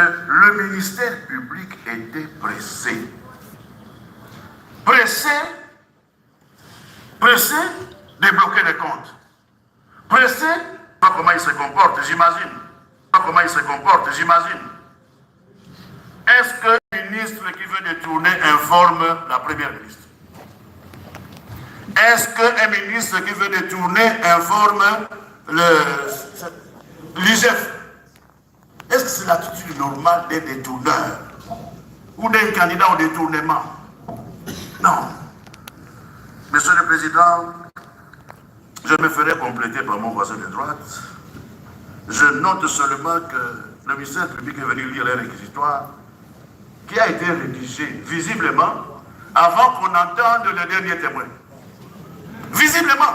que le ministère public était pressé. Pressé de bloquer les comptes. Pressé, pas comment il se comporte, j'imagine. Pas comment il se comporte, j'imagine. Est-ce qu'un ministre qui veut détourner informe la première ministre? Est-ce qu'un ministre qui veut détourner informe l'IGF? Est-ce que c'est l'attitude normale des détourneurs ou d'un candidat au détournement? Non. Monsieur le Président, je me ferai compléter par mon voisin de droite. Je note seulement que le ministère public est venu lire un réquisitoire qui a été rédigé visiblement avant qu'on entende le dernier témoin. Visiblement.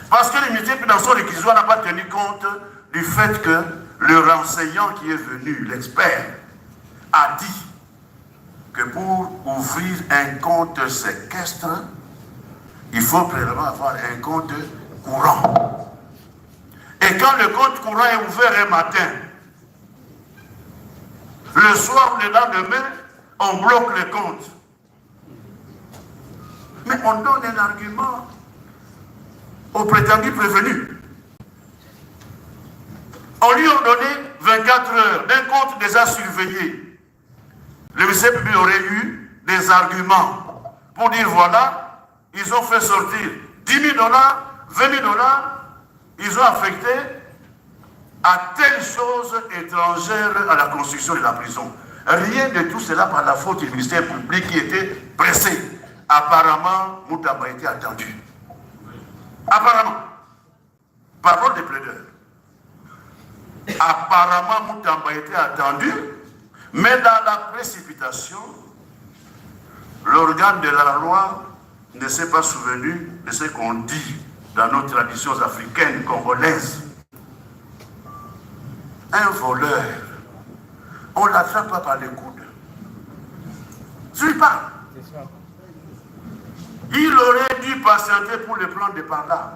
Parce que le ministère dans son réquisitoire n'a pas tenu compte du fait que le renseignant qui est venu, l'expert, a dit que pour ouvrir un compte séquestre, il faut premièrement avoir un compte courant. Et quand le compte courant est ouvert un matin, le soir ou le lendemain, on bloque le compte. Mais on donne un argument au prétendu prévenu. On lui a donné 24 heures d'un compte déjà surveillé. Le ministère public aurait eu des arguments pour dire voilà, ils ont fait sortir 10 000 $, 20 000 $, ils ont affecté à telle chose étrangère à la construction de la prison. Rien de tout cela par la faute du ministère public qui était pressé. Apparemment, Moutamba a été attendu. Apparemment. Parole des plaideurs. Apparemment, Moutamba a été attendu, mais dans la précipitation, l'organe de la loi ne s'est pas souvenu de ce qu'on dit dans nos traditions africaines, congolaises. Un voleur, on ne l'attrape pas par les coudes. Suis pas. Il aurait dû patienter pour le prendre de par là.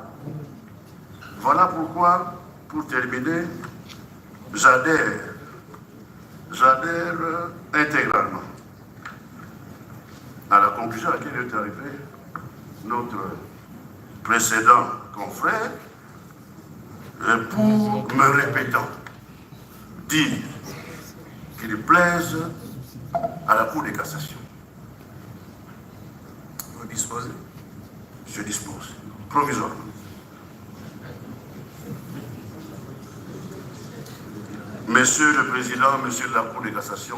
Voilà pourquoi, pour terminer, j'adhère intégralement à la conclusion à laquelle est arrivé notre précédent confrère, pour me répétant, dire qu'il plaise à la Cour de cassation. Vous disposez? Je dispose, provisoirement. Monsieur le Président, Monsieur de la Cour de cassation,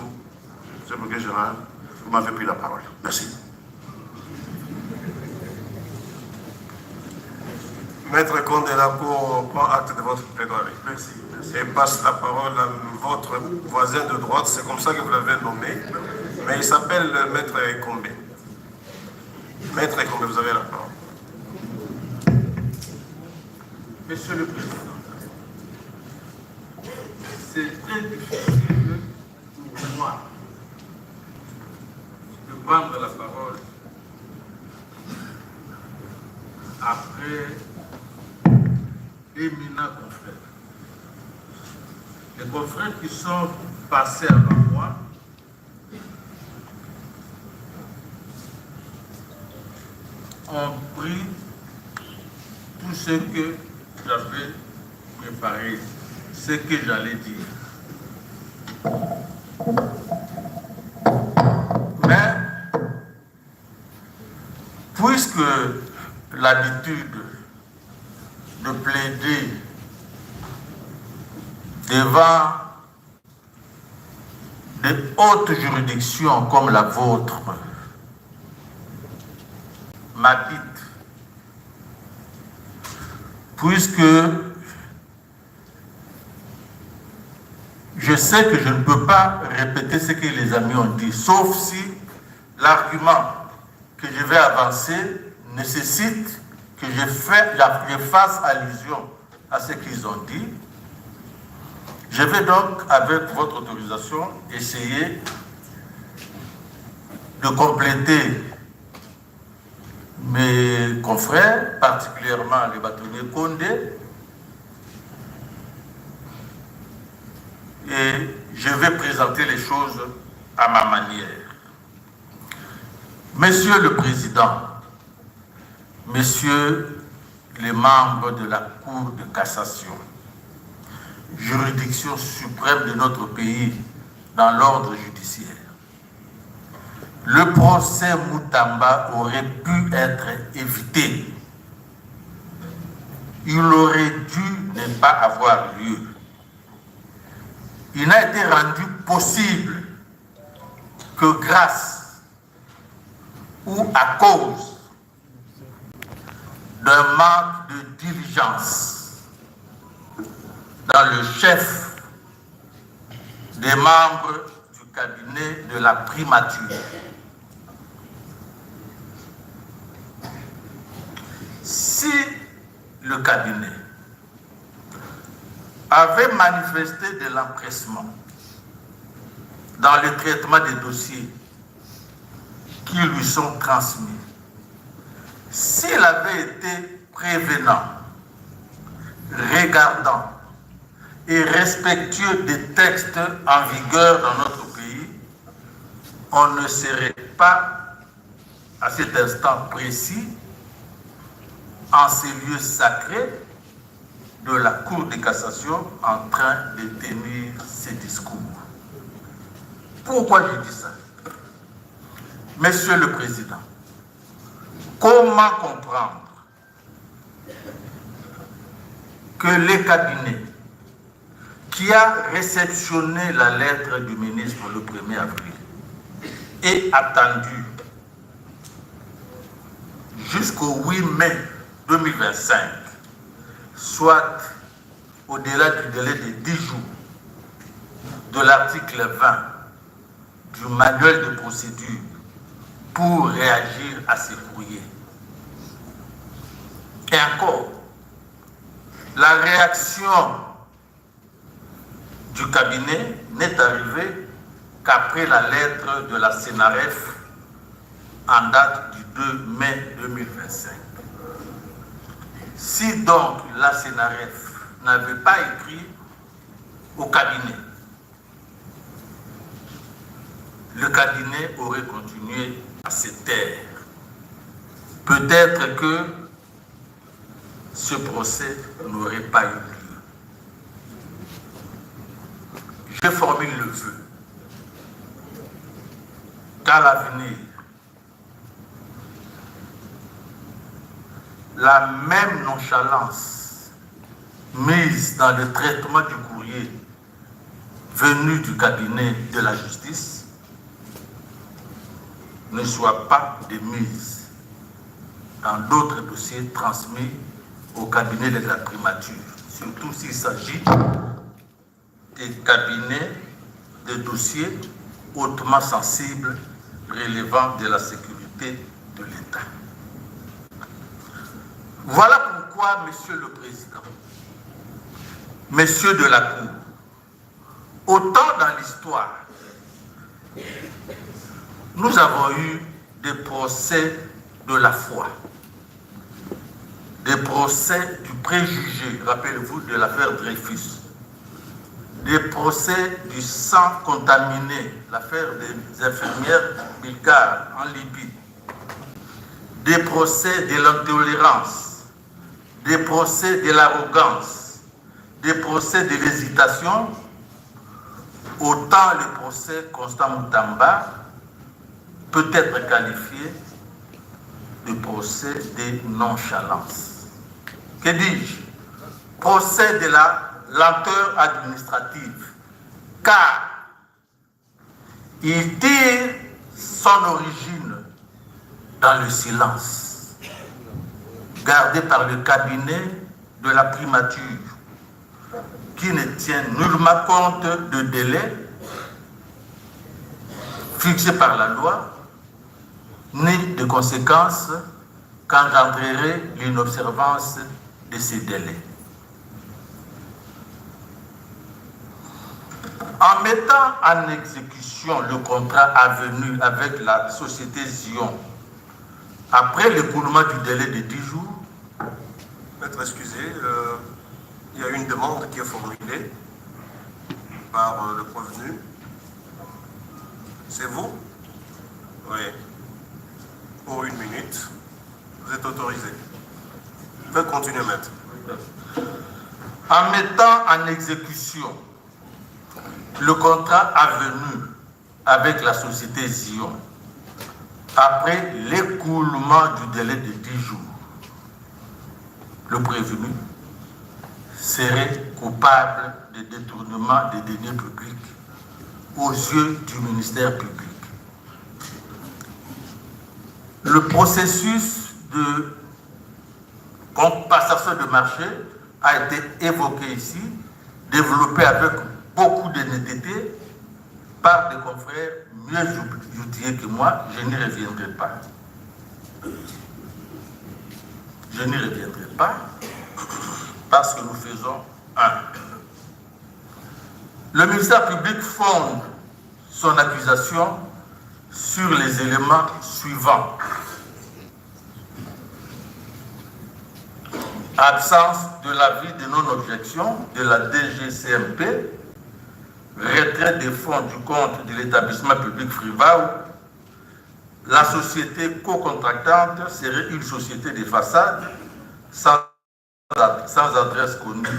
Monsieur le Procureur général, vous m'avez pris la parole. Merci. Maître Comte de la Cour prend acte de votre plaidoirie. Merci. Et passe la parole à votre voisin de droite, c'est comme ça que vous l'avez nommé, mais il s'appelle Maître Ekombe. Maître Ekombe, vous avez la parole. Monsieur le Président, c'est très difficile pour moi de prendre la parole après d'éminents confrères. Les confrères qui sont passés avant moi ont pris tout ce que j'avais préparé, ce que j'allais dire. Mais, puisque l'habitude de plaider devant de hautes juridictions comme la vôtre m'habite, puisque je sais que je ne peux pas répéter ce que les amis ont dit, sauf si l'argument que je vais avancer nécessite que je fasse allusion à ce qu'ils ont dit. Je vais donc, avec votre autorisation, essayer de compléter mes confrères, particulièrement le bâtonnier Condé. et je vais présenter les choses à ma manière. Monsieur le Président, Messieurs les membres de la Cour de cassation, juridiction suprême de notre pays dans l'ordre judiciaire, le procès Moutamba aurait pu être évité. Il aurait dû ne pas avoir lieu. Il n'a été rendu possible que grâce ou à cause d'un manque de diligence dans le chef des membres du cabinet de la primature. Si le cabinet avait manifesté de l'empressement dans le traitement des dossiers qui lui sont transmis, s'il avait été prévenant, regardant et respectueux des textes en vigueur dans notre pays, on ne serait pas à cet instant précis en ces lieux sacrés de la Cour de cassation en train de tenir ces discours. Pourquoi je dis ça? Monsieur le Président, comment comprendre que les cabinets qui a réceptionné la lettre du ministre le 1er avril et attendu jusqu'au 8 mai 2025, soit au-delà du délai de 10 jours de l'article 20 du manuel de procédure pour réagir à ces courriers. Et encore, la réaction du cabinet n'est arrivée qu'après la lettre de la CNRF en date du 2 mai 2025. Si donc la CNRF n'avait pas écrit au cabinet, le cabinet aurait continué à se taire. Peut-être que ce procès n'aurait pas eu lieu. Je formule le vœu qu'à l'avenir, la même nonchalance mise dans le traitement du courrier venu du cabinet de la justice ne soit pas de mise dans d'autres dossiers transmis au cabinet de la primature, surtout s'il s'agit des cabinets de dossiers hautement sensibles relevant de la sécurité de l'État. Voilà pourquoi, Monsieur le Président, Messieurs de la Cour, autant dans l'histoire, nous avons eu des procès de la foi, des procès du préjugé, rappelez-vous de l'affaire Dreyfus, des procès du sang contaminé, l'affaire des infirmières bulgares en Libye, des procès de l'intolérance, des procès de l'arrogance, des procès de l'hésitation, autant le procès Constant Moutamba peut être qualifié de procès de nonchalance. Que dis-je? Procès de la lenteur administrative, car il tire son origine dans le silence, gardé par le cabinet de la primature, qui ne tient nullement compte de délais fixés par la loi, ni de conséquences qu'engendrerait l'inobservance de ces délais. En mettant en exécution le contrat avenu avec la société Zion, après l'écoulement du délai de 10 jours, Maître, excusez, il y a une demande qui est formulée par le prévenu. C'est vous? Oui. Pour 1 minute. Vous êtes autorisé. Faites continuer, maître. En mettant en exécution le contrat avenu avec la société Zion, après l'écoulement du délai de 10 jours, le prévenu serait coupable de détournement des deniers publics aux yeux du ministère public. Le processus de passation de marché a été évoqué ici, développé avec beaucoup d'honnêteté par des confrères mieux outillés que moi. Je n'y reviendrai pas. Je n'y reviendrai pas parce que nous faisons un. Le ministère public fonde son accusation sur les éléments suivants. Absence de l'avis de non-objection de la DGCMP, retrait des fonds du compte de l'établissement public Frivao, la société co-contractante serait une société de façade sans adresse connue,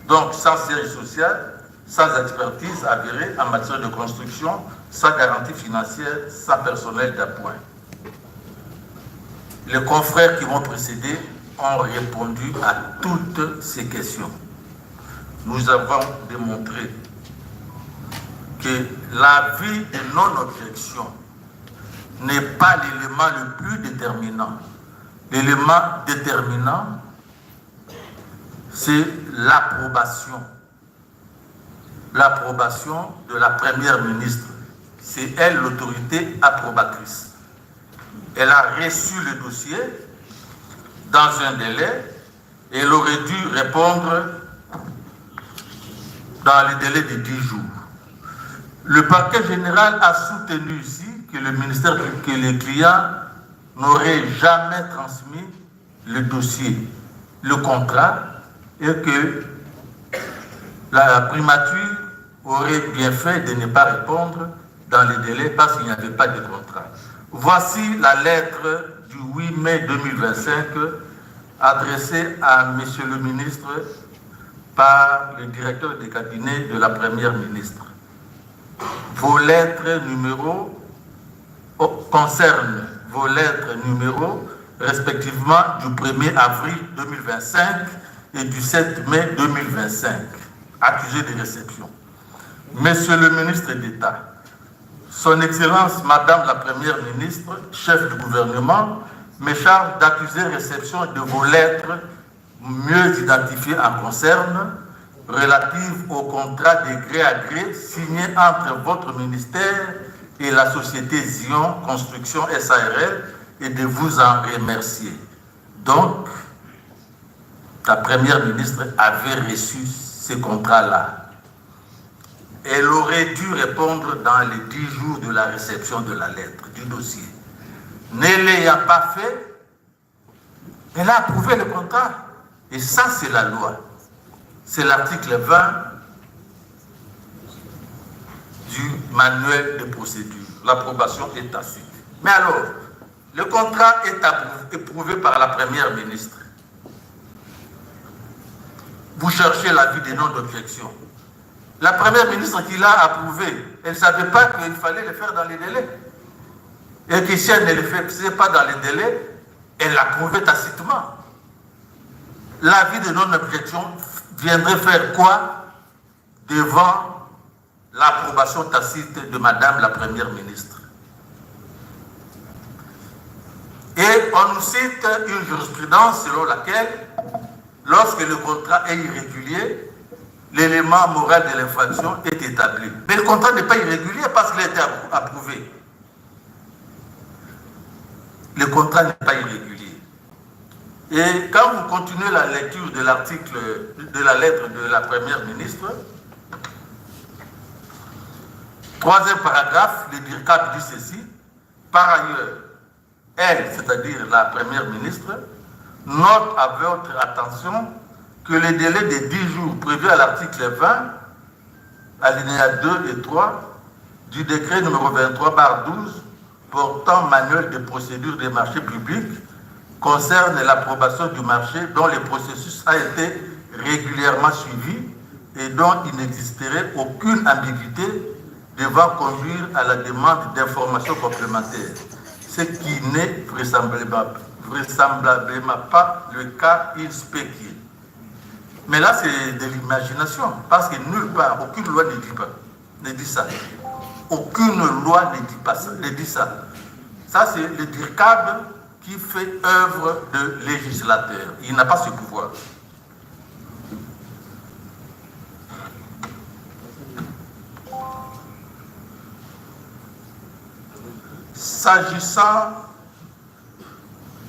donc sans siège social, sans expertise avérée en matière de construction, sans garantie financière, sans personnel d'appoint. Les confrères qui m'ont précédé ont répondu à toutes ces questions. Nous avons démontré que l'avis de non-objection n'est pas l'élément le plus déterminant. L'élément déterminant, c'est l'approbation. L'approbation de la première ministre. C'est elle l'autorité approbatrice. Elle a reçu le dossier dans un délai et elle aurait dû répondre dans le délai de 10 jours. Le parquet général a soutenu ici que le ministère, que les clients n'auraient jamais transmis le dossier, le contrat, et que la primature aurait bien fait de ne pas répondre dans les délais parce qu'il n'y avait pas de contrat. Voici la lettre du 8 mai 2025 adressée à M. le ministre par le directeur de cabinet de la Première ministre. Vos lettres numéros concernent vos lettres numéros respectivement du 1er avril 2025 et du 7 mai 2025, accusés de réception. Monsieur le ministre d'État, Son Excellence, Madame la Première ministre, chef du gouvernement, me charge d'accuser réception de vos lettres mieux identifiées en concerne, relatives au contrat de gré à gré signé entre votre ministère et la société Zion Construction SARL et de vous en remercier. Donc, la Première ministre avait reçu ce contrat-là. Elle aurait dû répondre dans les 10 jours de la réception de la lettre, du dossier. Ne l'ayant pas fait, elle a approuvé le contrat. Et ça, c'est la loi. C'est l'article 20 du manuel de procédure. L'approbation est tacite. Mais alors, le contrat est approuvé par la Première ministre. Vous cherchez l'avis des non-d'objection. La Première ministre qui l'a approuvé, elle ne savait pas qu'il fallait le faire dans les délais. Et que si elle ne le faisait pas dans les délais, elle l'approuvait tacitement. L'avis de non-objection viendrait faire quoi devant l'approbation tacite de Madame la Première ministre? Et on nous cite une jurisprudence selon laquelle, lorsque le contrat est irrégulier, l'élément moral de l'infraction est établi. Mais le contrat n'est pas irrégulier parce qu'il a été approuvé. Le contrat n'est pas irrégulier. Et quand vous continuez la lecture de l'article, de la lettre de la Première ministre, troisième paragraphe, le DIRCAP dit ceci: par ailleurs, elle, c'est-à-dire la Première ministre, note à votre attention que le délai de 10 jours prévu à l'article 20, alinéa 2 et 3 du décret numéro 23/12 portant manuel de procédure des marchés publics concerne l'approbation du marché dont le processus a été régulièrement suivi et dont il n'existerait aucune ambiguïté devant conduire à la demande d'informations complémentaires, ce qui n'est vraisemblablement pas le cas in specie. Mais là, c'est de l'imagination, parce que nulle part, aucune loi ne dit ça. Aucune loi ne dit ça. Ça, c'est le DIRCAB qui fait œuvre de législateur. Il n'a pas ce pouvoir. S'agissant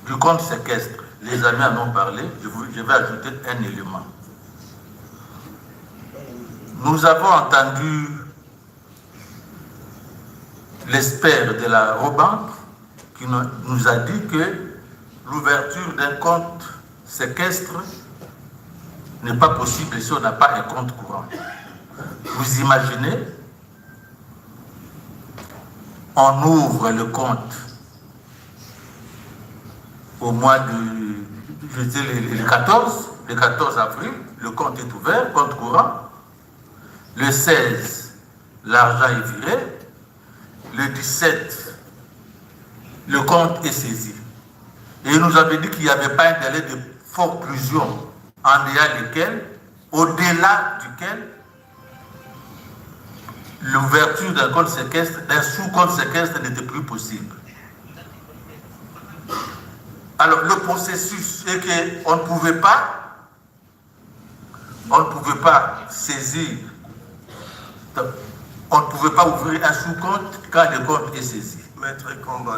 du compte séquestre, les amis en ont parlé, je vais ajouter un élément. Nous avons entendu l'expert de la Robank qui nous a dit que l'ouverture d'un compte séquestre n'est pas possible si on n'a pas un compte courant. Vous imaginez, on ouvre le compte au mois de le 14 avril, le compte est ouvert, compte courant. Le 16, l'argent est viré. Le 17, le compte est saisi. Et il nous avait dit qu'il n'y avait pas un délai de forclusion au-delà duquel l'ouverture d'un compte séquestre, d'un sous-compte séquestre n'était plus possible. Alors le processus est qu'on ne pouvait pas saisir, on ne pouvait pas ouvrir un sous-compte quand le compte est saisi. Maître Ekombe,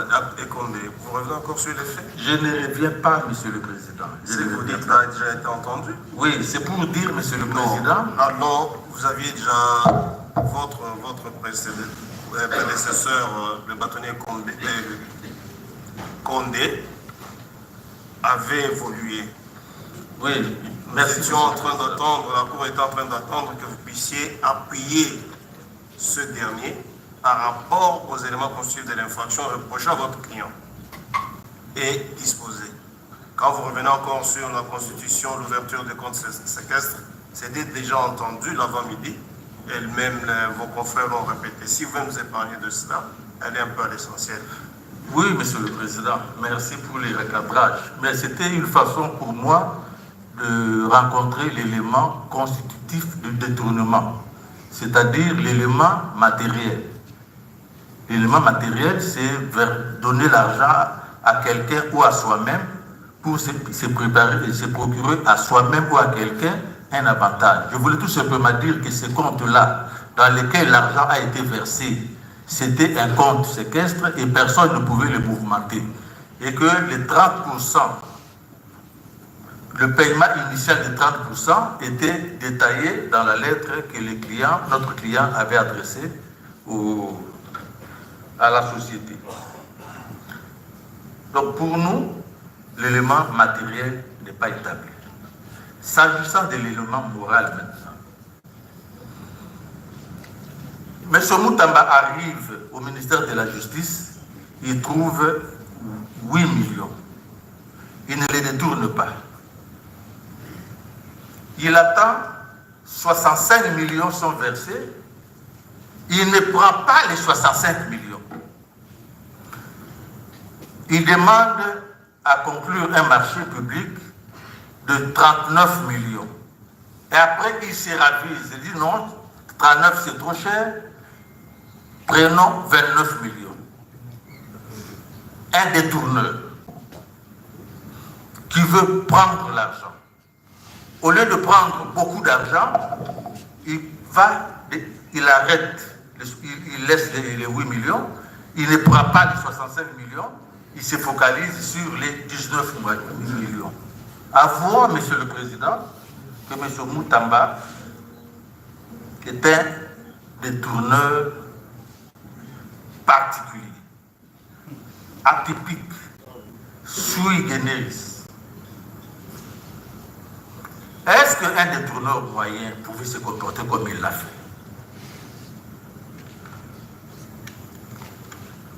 vous revenez encore sur les faits? Je ne reviens pas, Monsieur le Président. Ce que vous dites a déjà été entendu? Oui, c'est pour dire, Monsieur le Président. Non, vous aviez déjà votre prédécesseur, le bâtonnier Condé, avait évolué. Oui, Merci. La Cour est en train d'attendre que vous puissiez appuyer ce dernier par rapport aux éléments constitutifs de l'infraction reprochant à votre client et disposer. Quand vous revenez encore sur la constitution, l'ouverture des comptes séquestres, c'était déjà entendu l'avant-midi, elle-même, vos confrères l'ont répété. Si vous nous épargnez de cela, allez un peu à l'essentiel. Oui, Monsieur le Président, merci pour les recadrages. Mais c'était une façon pour moi de rencontrer l'élément constitutif du détournement, c'est-à-dire l'élément matériel. L'élément matériel, c'est donner l'argent à quelqu'un ou à soi-même pour se préparer et se procurer à soi-même ou à quelqu'un un avantage. Je voulais tout simplement dire que ces comptes-là, dans lesquels l'argent a été versé, c'était un compte séquestre et personne ne pouvait le mouvementer. Et que les 30%, le paiement initial de 30% était détaillé dans la lettre que notre client avait adressée à la société. Donc pour nous, l'élément matériel n'est pas établi. S'agissant de l'élément moral maintenant, M. Moutamba arrive au ministère de la Justice, il trouve 8 millions. Il ne les détourne pas. Il attend, 65 millions sont versés, il ne prend pas les 65 millions. Il demande à conclure un marché public de 39 millions. Et après, il se ravise. Il dit non, 39 c'est trop cher, prenons 29 millions. Un détourneur qui veut prendre l'argent. Au lieu de prendre beaucoup d'argent, il arrête, il laisse les 8 millions, il ne prend pas les 65 millions, il se focalise sur les 19 millions. Avouons, Monsieur le Président, que M. Moutamba est un détourneur particulier, atypique, sui generis. Est-ce Est-ce qu'un détourneur moyen pouvait se comporter comme il l'a fait?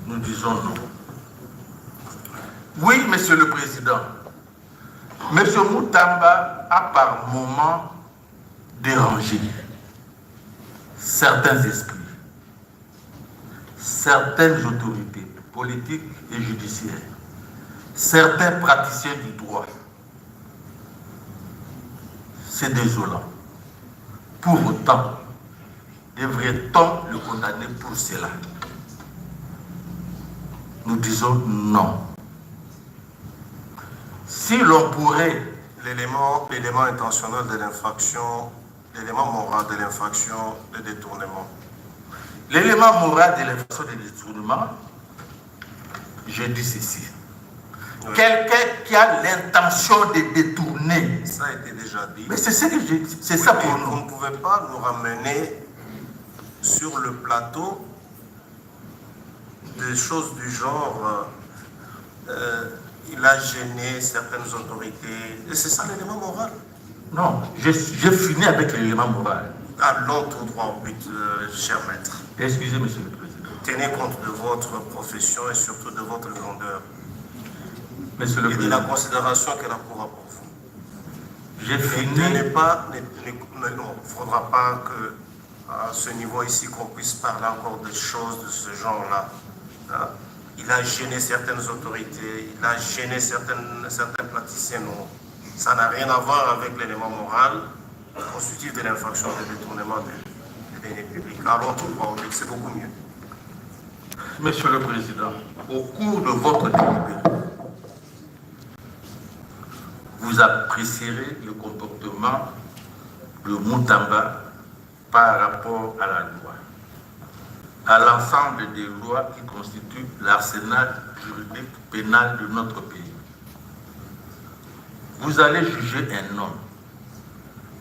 Nous disons non. Oui, Monsieur le Président, M. Moutamba a par moments dérangé certains esprits, certaines autorités politiques et judiciaires, certains praticiens du droit. C'est désolant. Pour autant, devrait-on le condamner pour cela? Nous disons non. Si l'on pourrait... L'élément intentionnel de l'infraction, l'élément moral de l'infraction de détournement. L'élément moral de l'infraction de détournement, je dis ceci. Oui. Quelqu'un qui a l'intention de détourner. Ça a été déjà dit. Mais c'est ça que c'est ça pour nous. On ne pouvait pas nous ramener sur le plateau des choses du genre il a gêné certaines autorités. Et c'est ça l'élément moral. Non, j'ai fini avec l'élément moral. Allons tout droit au but, cher maître. Excusez, Monsieur le Président. Tenez compte de votre profession et surtout de votre grandeur. Monsieur le Président. Et de la considération qu'elle a pour vous. J'ai fini. Il ne faudra pas qu'à ce niveau ici qu'on puisse parler encore de choses de ce genre-là. Hein? Il a gêné certaines autorités, il a gêné certains praticiens. Non. Ça n'a rien à voir avec l'élément moral constitutif de l'infraction de détournement des deniers publics. Alors, c'est beaucoup mieux. Monsieur le Président, au cours de votre délibéré, vous apprécierez le comportement de Moutamba par rapport à la loi, à l'ensemble des lois qui constituent l'arsenal juridique pénal de notre pays. Vous allez juger un homme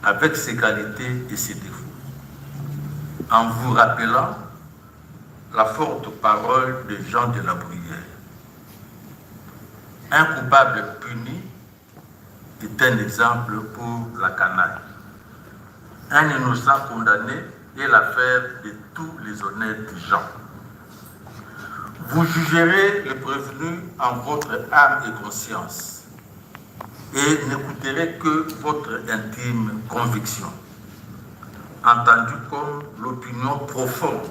avec ses qualités et ses défauts, en vous rappelant la forte parole de Jean de la Bruyère. Un coupable puni est un exemple pour la canaille. Un innocent condamné est l'affaire de tous les honnêtes gens. Vous jugerez le prévenu en votre âme et conscience et n'écouterez que votre intime conviction, entendue comme l'opinion profonde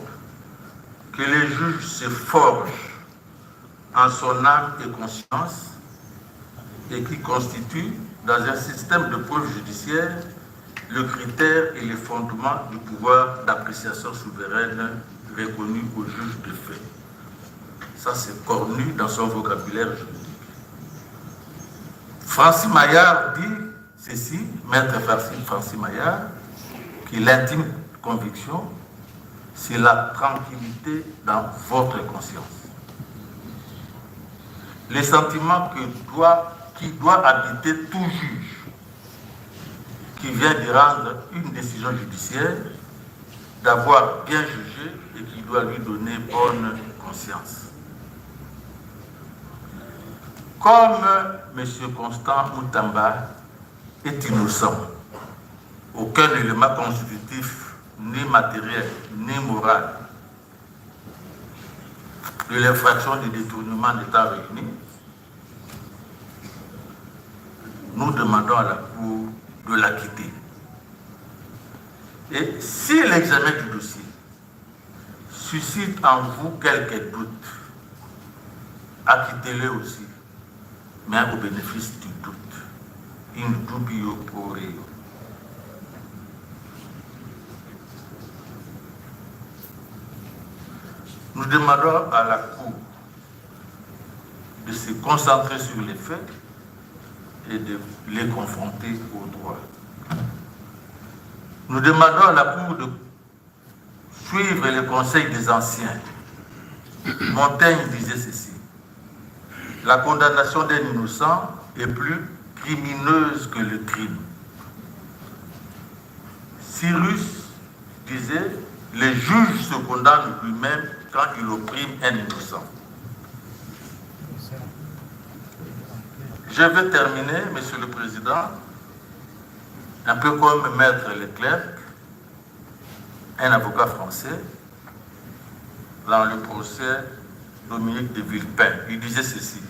que les juges se forgent en son âme et conscience et qui constitue, dans un système de preuve judiciaire, le critère et les fondements du pouvoir d'appréciation souveraine reconnu au juge de fait. Ça, c'est cornu dans son vocabulaire juridique. Francis Maillard dit ceci, maître Francis Maillard, que l'intime conviction, c'est la tranquillité dans votre conscience. Les sentiments qui doit habiter tout juge qui vient de rendre une décision judiciaire, d'avoir bien jugé et qui doit lui donner bonne conscience. Comme M. Constant Moutamba est innocent, aucun élément constitutif, ni matériel, ni moral, de l'infraction du détournement d'État réuni, nous demandons à la Cour de l'acquitter. Et si l'examen du dossier suscite en vous quelques doutes, acquittez-le aussi, mais au bénéfice du doute. In dubio pro reo. Nous demandons à la Cour de se concentrer sur les faits et de les confronter au droit. Nous demandons à la Cour de suivre les conseils des anciens. Montaigne disait ceci: la condamnation d'un innocent est plus crimineuse que le crime. Cyrus disait: le juge se condamne lui-même quand il opprime un innocent. Je vais terminer, Monsieur le Président, un peu comme Maître Leclerc, un avocat français, dans le procès Dominique de Villepin. Il disait ceci: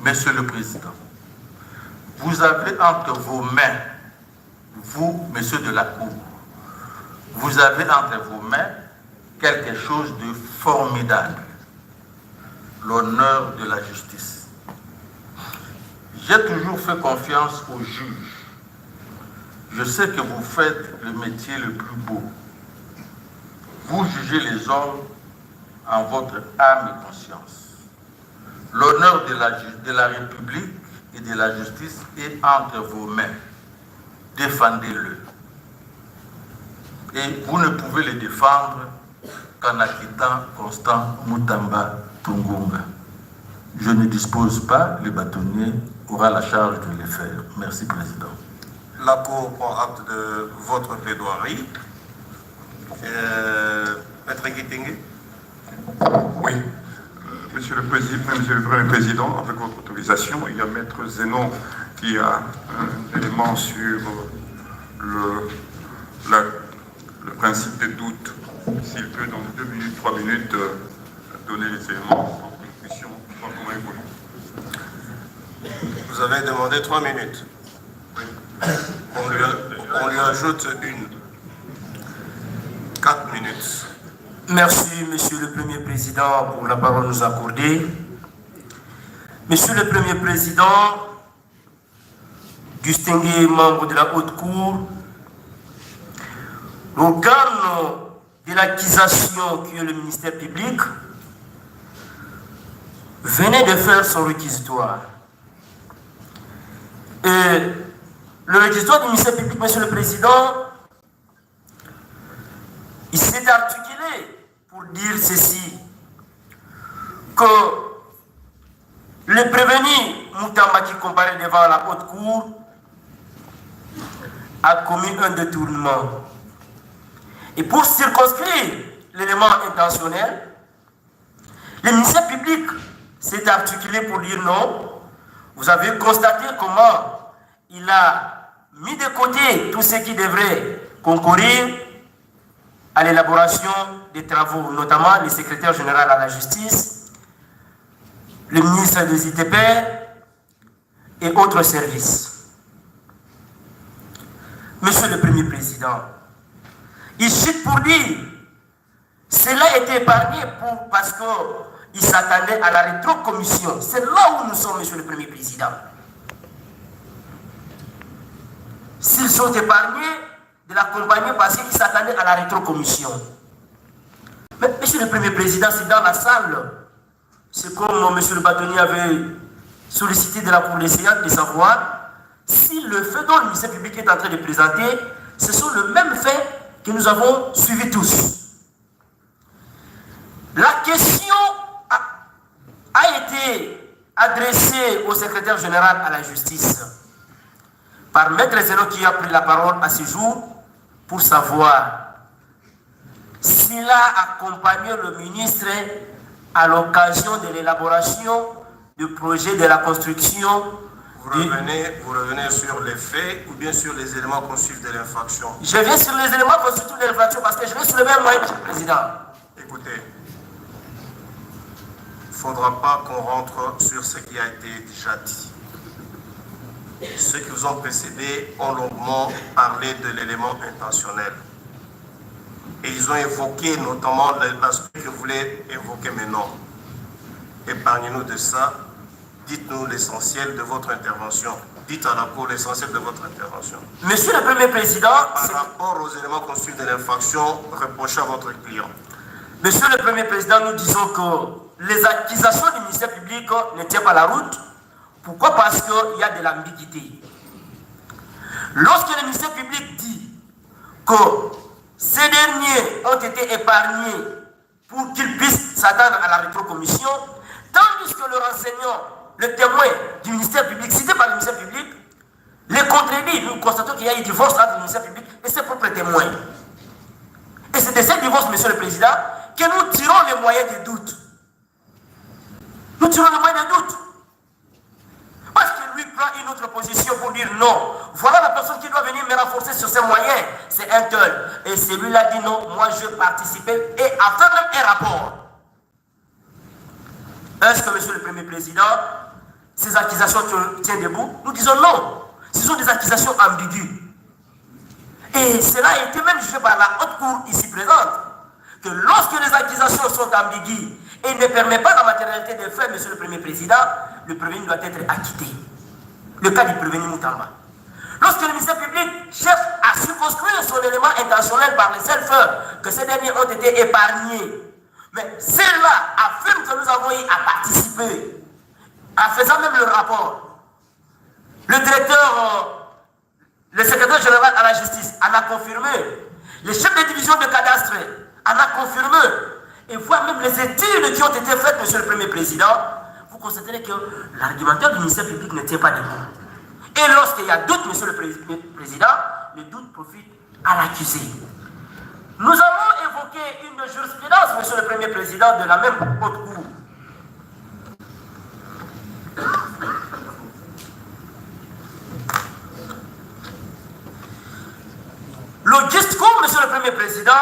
Monsieur le Président, vous avez entre vos mains, vous, Monsieur de la Cour, vous avez entre vos mains quelque chose de formidable, l'honneur de la justice. J'ai toujours fait confiance aux juges. Je sais que vous faites le métier le plus beau. Vous jugez les hommes en votre âme et conscience. L'honneur de la République et de la justice est entre vos mains. Défendez-le. Et vous ne pouvez le défendre qu'en acquittant Constant Mutamba Tungunga. Je ne dispose pas, le bâtonnier aura la charge de le faire. Merci, Président. La Cour prend acte de votre plaidoirie. Maître Guitengue. Oui. Monsieur le Premier Président, avec votre autorisation, il y a Maître Zénon qui a un élément sur le principe de doute. S'il peut, dans 2 minutes, 3 minutes, donner les éléments pour que nous puissions voir comment évoluer. Vous avez demandé 3 minutes. On lui ajoute 4 minutes. Merci, Monsieur le Premier Président, pour la parole nous accordée. Monsieur le Premier Président, distingués membres de la Haute Cour, l'organe de l'accusation qui est le ministère public venait de faire son réquisitoire. Et le réquisitoire du ministère public, Monsieur le Président, il s'est articulé pour dire ceci, que le prévenu Mutamba qui comparait devant la Haute Cour a commis un détournement. Et pour circonscrire l'élément intentionnel, le ministère public s'est articulé pour dire non. Vous avez constaté comment il a mis de côté tout ce qui devrait concourir à l'élaboration des travaux, notamment le secrétaire général à la justice, le ministre des ITP et autres services. Monsieur le Premier Président, il chute pour dire, cela a été épargné parce qu'il s'attendait à la rétrocommission. C'est là où nous sommes, Monsieur le Premier Président. S'ils sont épargnés, de l'accompagner parce qu'ils s'attendaient à la rétrocommission. Mais Monsieur le Premier Président, c'est dans la salle. C'est comme Monsieur le bâtonnier avait sollicité de la Cour des séances de savoir si le fait dont le ministère public est en train de présenter, ce sont le même fait que nous avons suivi tous. La question a été adressée au secrétaire général à la justice par Maître Zénon qui a pris la parole à ce jour pour savoir s'il a accompagné le ministre à l'occasion de l'élaboration du projet de la construction. Vous revenez sur les faits ou bien sur les éléments constitutifs de l'infraction? Je viens sur les éléments constitutifs de l'infraction parce que je vais soulever un moyen, Monsieur le Président. Écoutez, il ne faudra pas qu'on rentre sur ce qui a été déjà dit. Ceux qui vous ont précédé ont longuement parlé de l'élément intentionnel. Et ils ont évoqué notamment l'aspect que vous voulez évoquer maintenant. Épargnez-nous de ça. Dites-nous l'essentiel de votre intervention. Dites à la Cour l'essentiel de votre intervention. Monsieur le Premier Président, par rapport aux éléments constitutifs de l'infraction reprochés à votre client. Monsieur le Premier Président, nous disons que les accusations du ministère public ne tiennent pas la route. Pourquoi? Parce qu'il y a de l'ambiguïté. Lorsque le ministère public dit que ces derniers ont été épargnés pour qu'ils puissent s'attendre à la rétrocommission, tandis que le renseignant, le témoin du ministère public, cité par le ministère public, les contredit. Nous constatons qu'il y a eu divorce entre le ministère public et ses propres témoins. Et c'est de ce divorce, Monsieur le Président, que nous tirons les moyens de doute. Nous tirons les moyens de doute. Parce que lui peut prend une autre position pour dire non. Voilà la personne qui doit venir me renforcer sur ses moyens. C'est un tel. Et celui-là dit non, moi je vais participer et à faire même un rapport. Est-ce que, monsieur le Premier Président, ces accusations tiennent debout? Nous disons non. Ce sont des accusations ambiguës. Et cela a été même jugé par la haute cour ici présente. Que lorsque les accusations sont ambiguës et ne permettent pas la matérialité des faits, monsieur le Premier Président, le prévenu doit être acquitté. Le cas du prévenu Moutamba. Lorsque le ministère public cherche à circonscrire son élément intentionnel par les seuls faits, que ces derniers ont été épargnés, mais celle-là affirme que nous avons eu à participer, en faisant même le rapport. Le directeur, le secrétaire général à la justice en a confirmé. Le chef de division de cadastre en a confirmé. Et voire même les études qui ont été faites, monsieur le Premier Président, vous constaterez que l'argumentaire du ministère public ne tient pas debout. Et lorsqu'il y a doute, monsieur le Président, le doute profite à l'accusé. Nous avons évoqué une jurisprudence, monsieur le Premier Président, de la même haute cour. L'Auguste Cour, monsieur le Premier Président,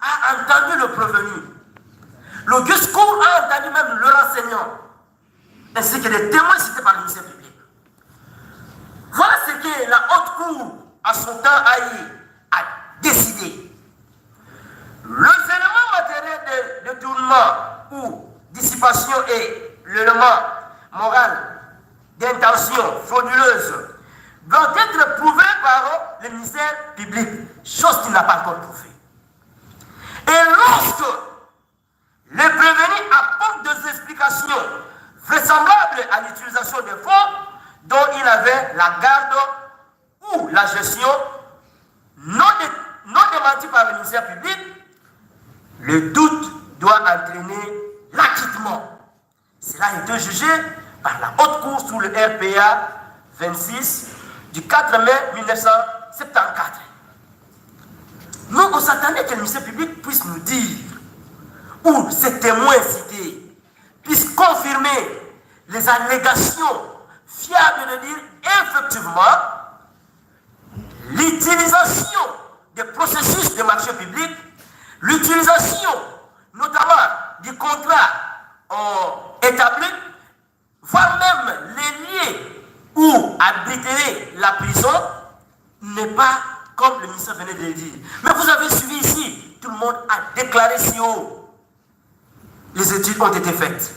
a entendu le prévenu. L'Auguste Cour a entendu même le renseignant, ainsi que les témoins cités par le ministère public. Voilà ce que la haute cour, à son temps, a décidé. Les éléments matériels de détournement ou dissipation et l'élément moral d'intention frauduleuse doivent être prouvés par le ministère public, chose qu'il n'a pas encore prouvée. Et lorsque le prévenu apporte des explications vraisemblables à l'utilisation des fonds dont il avait la garde ou la gestion non démentie par le ministère public, le doute doit entraîner l'acquittement. Cela a été jugé par la haute cour sous le RPA 26 du 4 mai 1974. Nous, on s'attendait que le ministère public puisse nous dire, ou ces témoins cités puissent confirmer les allégations fiables de dire effectivement l'utilisation des processus de marché public, l'utilisation notamment du contrat établi, voire même les liens où abriterait la prison, n'est pas comme le ministre venait de le dire. Mais vous avez suivi ici, tout le monde a déclaré si haut. Les études ont été faites.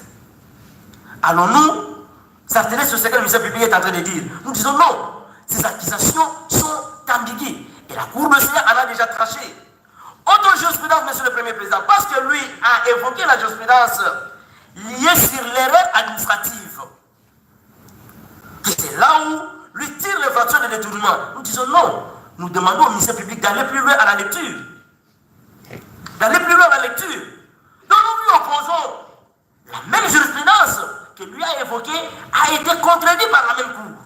Allons-nous s'atteler sur ce que le ministère public est en train de dire? Nous disons non. Ces accusations sont ambiguës. Et la Cour de Sénat en a déjà tranché. Autre jurisprudence, monsieur le Premier Président, parce que lui a évoqué la jurisprudence liée sur l'erreur administrative. C'est là où lui tire les fractions de détournement. Nous disons non. Nous demandons au ministère public d'aller plus loin à la lecture. D'aller plus loin à la lecture. Donc nous lui opposons la même jurisprudence que lui a évoquée a été contredite par la même Cour.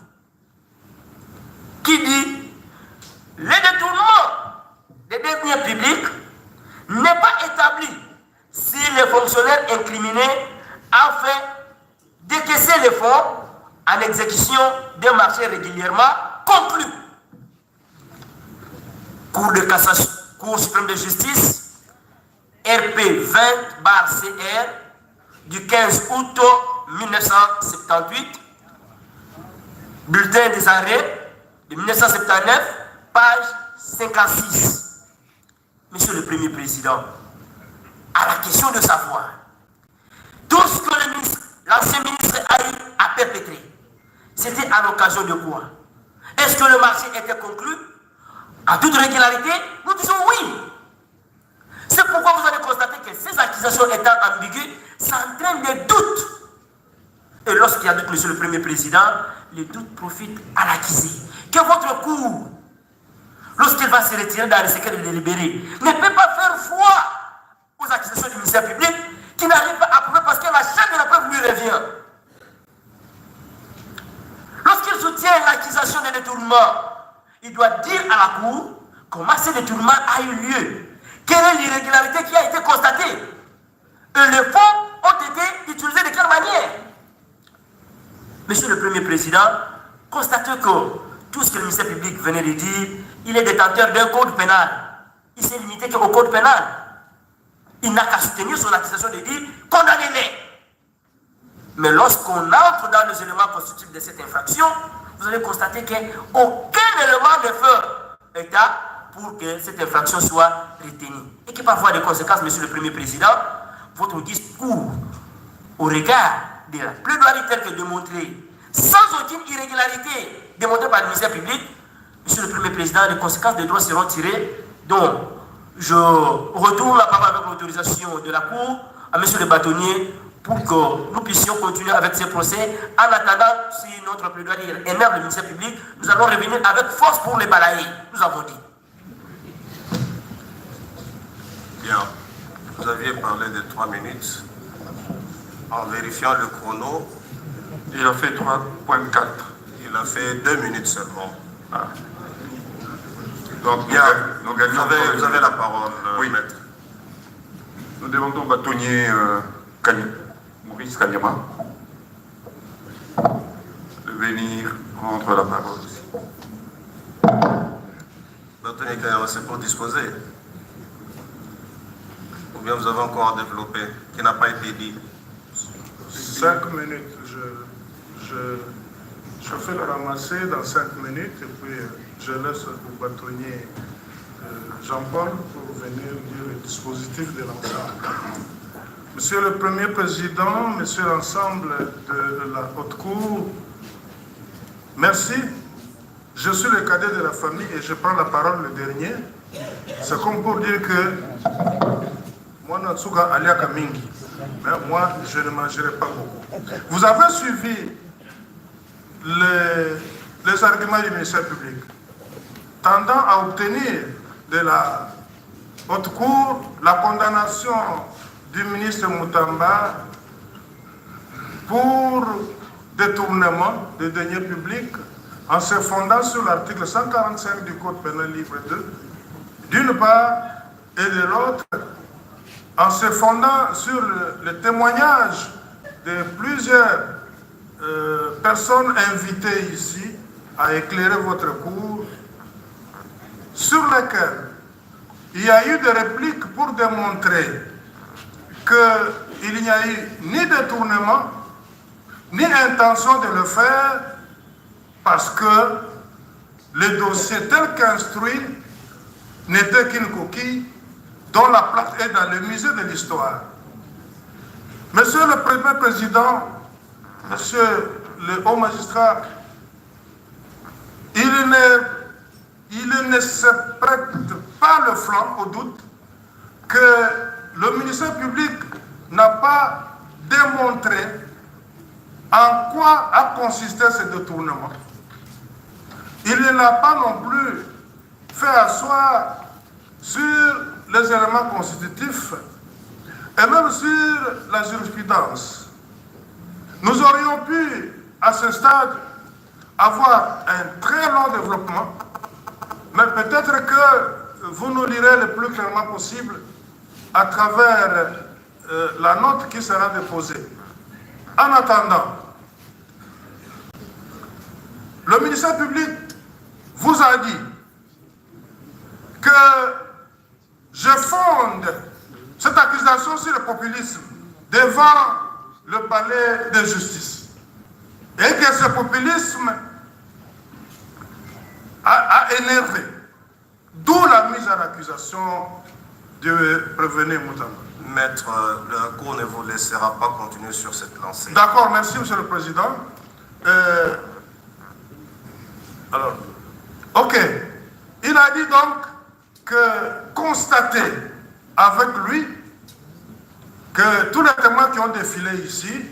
Qui dit le détournement des deniers publics n'est pas établi si les fonctionnaires incriminés afin décaisser les fonds en exécution d'un marché régulièrement conclu. Cour de cassation, Cour suprême de justice, RP 20/CR du 15 août 1978, bulletin des arrêts de 1979, page 56. Monsieur le Premier Président, à la question de savoir tout ce que l'ancien ministre Aïe a perpétré, c'était à l'occasion de quoi? Est-ce que le marché était conclu en toute régularité? Nous disons oui. C'est pourquoi vous allez constater que ces accusations étant ambiguës, ça entraîne des doutes. Et lorsqu'il y a doute, monsieur le Premier Président, les doutes profitent à l'accusé. Que votre cour, lorsqu'il va se retirer dans le secret de délibéré, ne peut pas faire foi aux accusations du ministère public qui n'arrive pas à prouver parce que la chaîne de la preuve lui revient. Lorsqu'il soutient l'accusation de détournement, il doit dire à la Cour comment ce détournement a eu lieu. Quelle est l'irrégularité qui a été constatée? Et les fonds ont été utilisés de quelle manière? Monsieur le Premier Président, constaté que tout ce que le ministère public venait de dire, il est détenteur d'un code pénal. Il s'est limité au code pénal. Il n'a qu'à soutenir son accusation de dire condamnez-les. Mais lorsqu'on entre dans les éléments constitutifs de cette infraction, vous allez constater qu'aucun élément ne fait état pour que cette infraction soit retenue. Et que parfois des conséquences, Monsieur le Premier Président, votre discours au regard de la plaidoirie telle que démontrée, sans aucune irrégularité démontrée par le ministère public, Monsieur le Premier Président, les conséquences des droits seront tirées. Donc, je retourne la parole avec l'autorisation de la Cour à Monsieur le bâtonnier pour que nous puissions continuer avec ces procès. En attendant, si notre plaidoirie énerve le ministère public, nous allons revenir avec force pour les balayer. Nous avons dit. Bien. Vous aviez parlé de 3 minutes. En vérifiant le chrono, Il a fait 3.4. il a fait 2 minutes seulement. Ah. Donc, Bien. nous gagnons Vous avez la parole, Oui. maître. Nous demandons au bâtonnier Maurice Kanyama de venir prendre la parole aussi. Bâtonnier Kanyama, c'est pour disposer. Ou bien vous avez encore à développer, qui n'a pas été dit. 5 minutes. Je fais le ramasser dans 5 minutes et puis je laisse au bâtonnier Jean-Paul pour venir dire le dispositif de l'ensemble. Monsieur le Premier Président, Monsieur l'ensemble de la Haute Cour, merci. Je suis le cadet de la famille et je prends la parole le dernier. C'est comme pour dire que moi, Natsuga Alia Kamingi, mais moi, je ne mangerai pas beaucoup. Vous avez suivi les arguments du ministère public tendant à obtenir de la Haute Cour la condamnation du ministre Moutamba pour détournement de deniers publics en se fondant sur l'article 145 du Code pénal livre 2, d'une part, et de l'autre, en se fondant sur le témoignage de plusieurs personnes invitées ici à éclairer votre cours, sur lesquelles il y a eu des répliques pour démontrer qu'il n'y a eu ni détournement, ni intention de le faire, parce que le dossier tel qu'instruit n'était qu'une coquille dont la plaque est dans le musée de l'histoire. Monsieur le Premier Président, Monsieur le haut magistrat, il ne se prête pas le flanc au doute que le ministère public n'a pas démontré en quoi a consisté ce détournement. Il n'a pas non plus fait asseoir sur les éléments constitutifs et même sur la jurisprudence. Nous aurions pu, à ce stade, avoir un très long développement, mais peut-être que vous nous lirez le plus clairement possible à travers la note qui sera déposée. En attendant, le ministère public vous a dit que je fonde cette accusation sur le populisme devant le palais de justice. Et que ce populisme a énervé. D'où la mise en accusation de prévenir Moutamba. Maître, la Cour ne vous laissera pas continuer sur cette lancée. D'accord, merci Monsieur le Président. Alors, ok. Il a dit donc que constater avec lui que tous les témoins qui ont défilé ici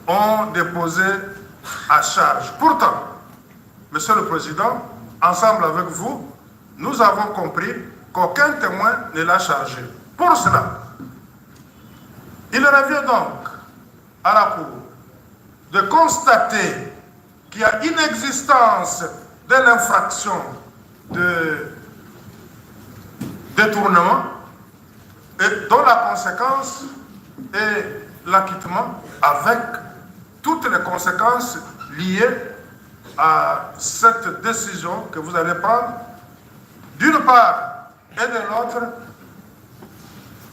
ont déposé à charge. Pourtant, Monsieur le Président, ensemble avec vous, nous avons compris qu'aucun témoin ne l'a chargé. Pour cela, il revient donc à la Cour de constater qu'il y a inexistence de l'infraction de détournement et dont la conséquence est l'acquittement avec toutes les conséquences liées à cette décision que vous allez prendre, d'une part et de l'autre,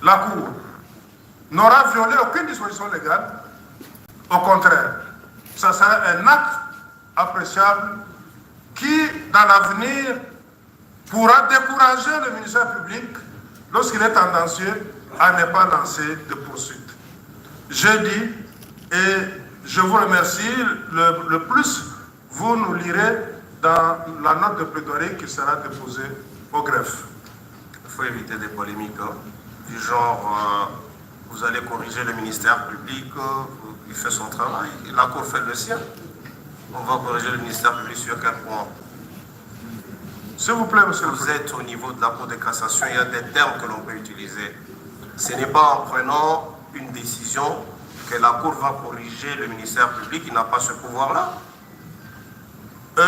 la Cour n'aura violé aucune disposition légale. Au contraire, ça sera un acte appréciable qui, dans l'avenir, pourra décourager le ministère public lorsqu'il est tendancieux à ne pas lancer de poursuites. Je dis, et je vous remercie, le plus, vous nous lirez dans la note de plaidoirie qui sera déposée au greffe. Il faut éviter des polémiques, du genre, vous allez corriger le ministère public, il fait son travail, la Cour fait le sien. On va corriger le ministère public sur quel point? S'il vous plaît, monsieur le Vous Président. êtes au niveau de la Cour de cassation, il y a des termes que l'on peut utiliser. Ce n'est pas en prenant une décision que la Cour va corriger le ministère public, il n'a pas ce pouvoir-là.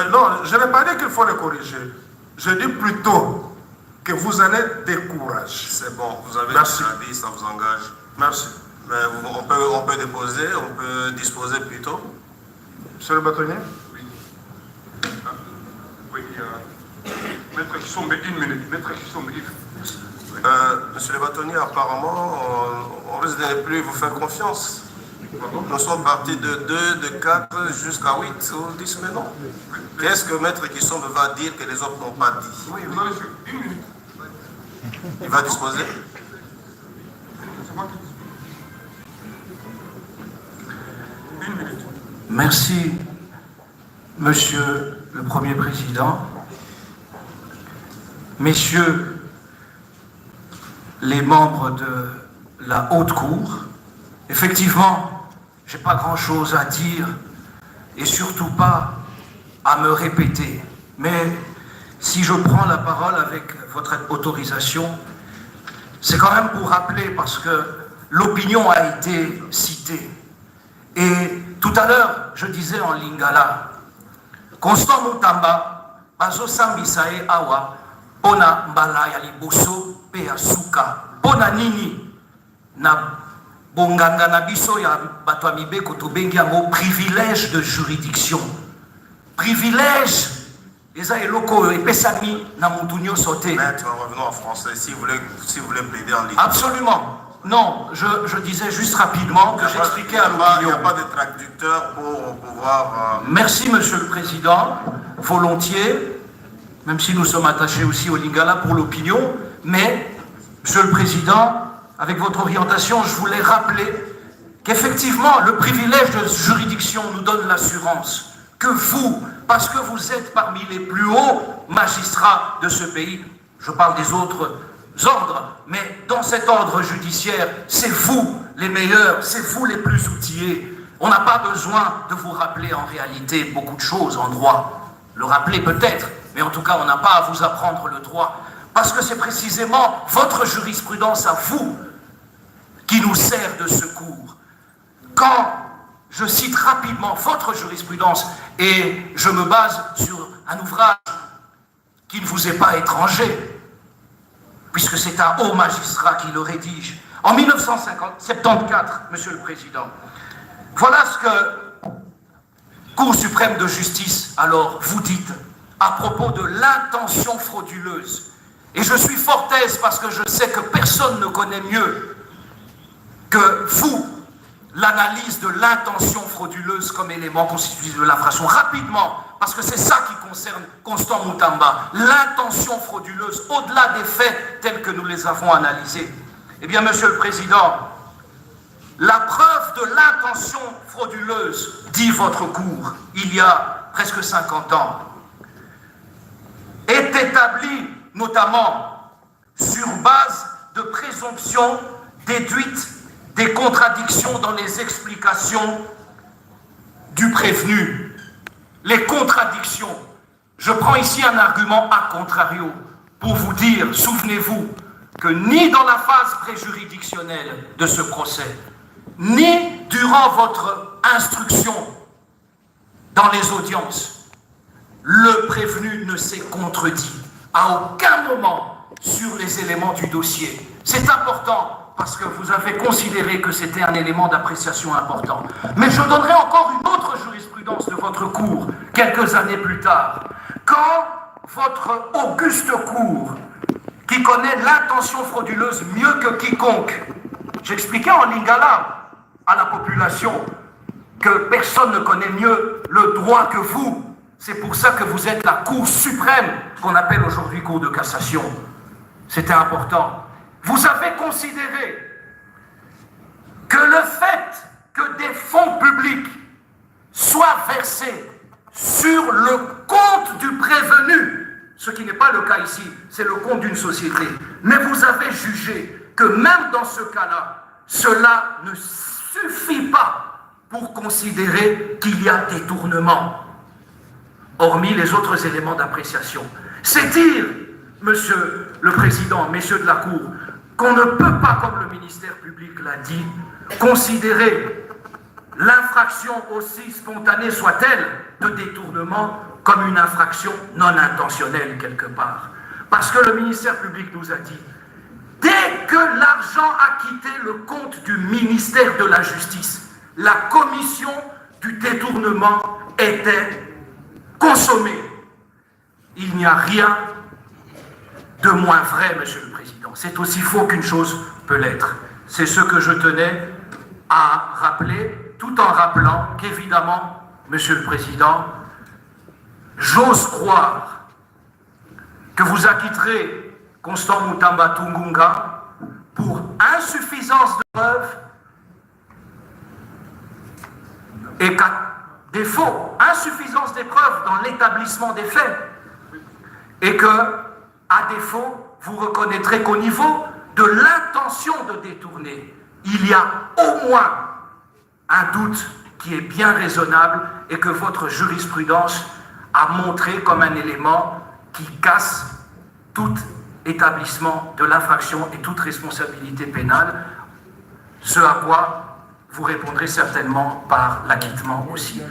Non, je n'ai pas dit qu'il faut le corriger. Je dis plutôt que vous allez décourager. C'est bon, vous avez Merci. déjà dit, ça vous engage. Merci. Mais on peut déposer, on peut disposer plutôt. Monsieur le bâtonnier? Oui, Maître Kisombe, une minute. Maître Kisombe, Monsieur le bâtonnier, apparemment, on risque de ne plus vous faire confiance. Nous sommes partis de 2, de 4 jusqu'à 8 ou 10 maintenant. Qu'est-ce que Maître Kisombe va dire que les autres n'ont pas dit? oui, vous avez fait une minute. Il va disposer? C'est moi qui dis. Une minute. Merci, Monsieur le Premier Président, Messieurs les membres de la Haute Cour. Effectivement, je n'ai pas grand-chose à dire et surtout pas à me répéter. Mais si je prends la parole avec votre autorisation, c'est quand même pour rappeler, parce que l'opinion a été citée. Et tout à l'heure, je disais en lingala, Constant Mutamba, bazo sambisae awa, pona mbala ya liboso pe ya suka, pona nini na bonganga na biso ya bato ya mibeko tobengi yango privilège de juridiction. Privilège, eza eloko oyo epesami na mutu nyonso te. Maître, revenons en français, si vous voulez plaider en ligne. Absolument. Non, je disais juste rapidement que j'expliquais à Il n'y a l'opinion. pas de traducteur pour pouvoir... Merci, Monsieur le Président, volontiers, même si nous sommes attachés aussi au Lingala pour l'opinion, mais, Monsieur le Président, avec votre orientation, je voulais rappeler qu'effectivement, le privilège de juridiction nous donne l'assurance que vous, parce que vous êtes parmi les plus hauts magistrats de ce pays, je parle des autres ordres, mais dans cet ordre judiciaire, c'est vous les meilleurs, c'est vous les plus outillés. On n'a pas besoin de vous rappeler en réalité beaucoup de choses en droit. Le rappeler peut-être, mais en tout cas, on n'a pas à vous apprendre le droit. Parce que c'est précisément votre jurisprudence à vous qui nous sert de secours. Quand je cite rapidement votre jurisprudence, et je me base sur un ouvrage qui ne vous est pas étranger, puisque c'est un haut magistrat qui le rédige, en 1974, Monsieur le Président. Voilà ce que Cour suprême de justice, alors, vous dites à propos de l'intention frauduleuse. Et je suis fort aise parce que je sais que personne ne connaît mieux que vous l'analyse de l'intention frauduleuse comme élément constitutif de l'infraction. Rapidement, parce que c'est ça qui concerne Constant Mutamba, l'intention frauduleuse, au-delà des faits tels que nous les avons analysés. Eh bien, Monsieur le Président, la preuve de l'intention frauduleuse, dit votre Cour, il y a presque 50 ans, est établie notamment sur base de présomptions déduites des contradictions dans les explications du prévenu. Les contradictions. Je prends ici un argument a contrario pour vous dire, souvenez-vous, que ni dans la phase préjuridictionnelle de ce procès, ni durant votre instruction dans les audiences, le prévenu ne s'est contredit à aucun moment sur les éléments du dossier. C'est important parce que vous avez considéré que c'était un élément d'appréciation important. Mais je donnerai encore une autre jurisprudence jurisprudence de votre cour quelques années plus tard, quand votre auguste cour, qui connaît l'intention frauduleuse mieux que quiconque, j'expliquais en lingala à la population que personne ne connaît mieux le droit que vous. C'est pour ça que vous êtes la Cour suprême, qu'on appelle aujourd'hui Cour de cassation. C'était important. Vous avez considéré que le fait que des fonds publics soient versés sur le compte du prévenu, ce qui n'est pas le cas ici, c'est le compte d'une société, mais vous avez jugé que même dans ce cas-là, cela ne suffit pas pour considérer qu'il y a détournement, hormis les autres éléments d'appréciation. C'est dire, Monsieur le Président, Messieurs de la Cour, qu'on ne peut pas, comme le ministère public l'a dit, considérer l'infraction, aussi spontanée soit-elle, de détournement comme une infraction non intentionnelle quelque part. Parce que le ministère public nous a dit, dès que l'argent a quitté le compte du ministère de la Justice, la commission du détournement était consommée. Il n'y a rien de moins vrai, Monsieur le Président. C'est aussi faux qu'une chose peut l'être. C'est ce que je tenais à rappeler, tout en rappelant qu'évidemment, Monsieur le Président, j'ose croire que vous acquitterez Constant Mutamba Tungunga pour insuffisance de preuves et qu'à défaut, insuffisance des preuves dans l'établissement des faits, et que, à défaut, vous reconnaîtrez qu'au niveau de l'intention de détourner, il y a au moins un doute qui est bien raisonnable et que votre jurisprudence a montré comme un élément qui casse tout établissement de l'infraction et toute responsabilité pénale, ce à quoi vous répondrez certainement par l'acquittement aussi.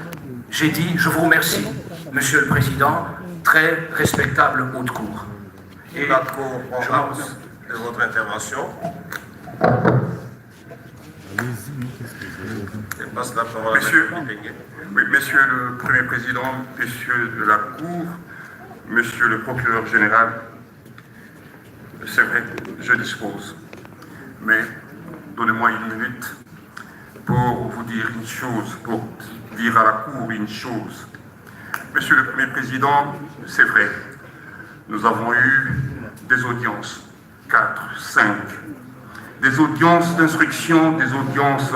J'ai dit, je vous remercie, Monsieur le Président, très respectable haute cour. Et la Cour prend acte de votre intervention. Je passe la parole à Monsieur, M. Dengue. oui, Monsieur le Premier Président, Messieurs de la Cour, Monsieur le Procureur Général, c'est vrai, je dispose, mais donnez-moi une minute pour vous dire une chose, pour dire à la Cour une chose. Monsieur le Premier Président, c'est vrai, nous avons eu des audiences, 4, 5, des audiences d'instruction, des audiences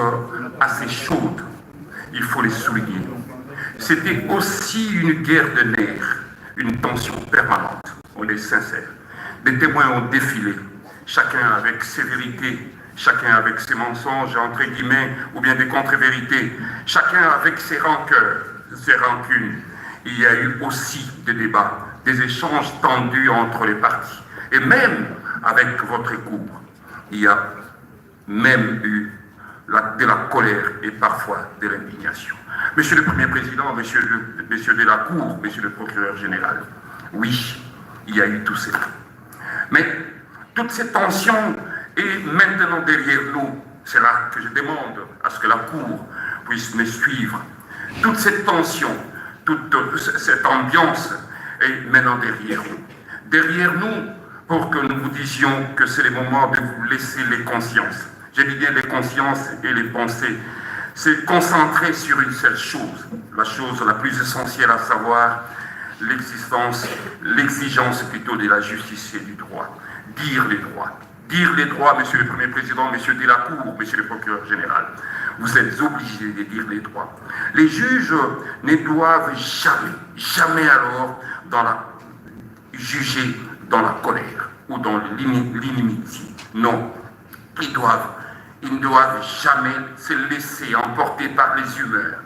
assez chaudes, il faut les souligner. C'était aussi une guerre de nerfs, une tension permanente, on est sincère. Des témoins ont défilé, chacun avec ses vérités, chacun avec ses mensonges, entre guillemets, ou bien des contre-vérités, chacun avec ses rancœurs, ses rancunes. Il y a eu aussi des débats, des échanges tendus entre les parties. Et même avec votre cour, il y a même eu de la colère et parfois de l'indignation. Monsieur le Premier Président, Messieurs de la Cour, Monsieur le Procureur Général, oui, il y a eu tout cela. Mais toute cette tension est maintenant derrière nous. C'est là que je demande à ce que la Cour puisse me suivre. Toute cette tension, toute cette ambiance est maintenant derrière nous. Derrière nous, pour que nous vous disions que c'est le moment de vous laisser les consciences. J'ai dit bien les consciences et les pensées. C'est concentrer sur une seule chose, la chose la plus essentielle, à savoir l'exigence plutôt de la justice et du droit. Dire les droits. Dire les droits, Monsieur le Premier Président, Monsieur de la Cour, Monsieur le Procureur Général. Vous êtes obligés de dire les droits. Les juges ne doivent jamais alors juger dans la colère ou dans l'inimitié. Non. Ils ne doivent jamais se laisser emporter par les humeurs,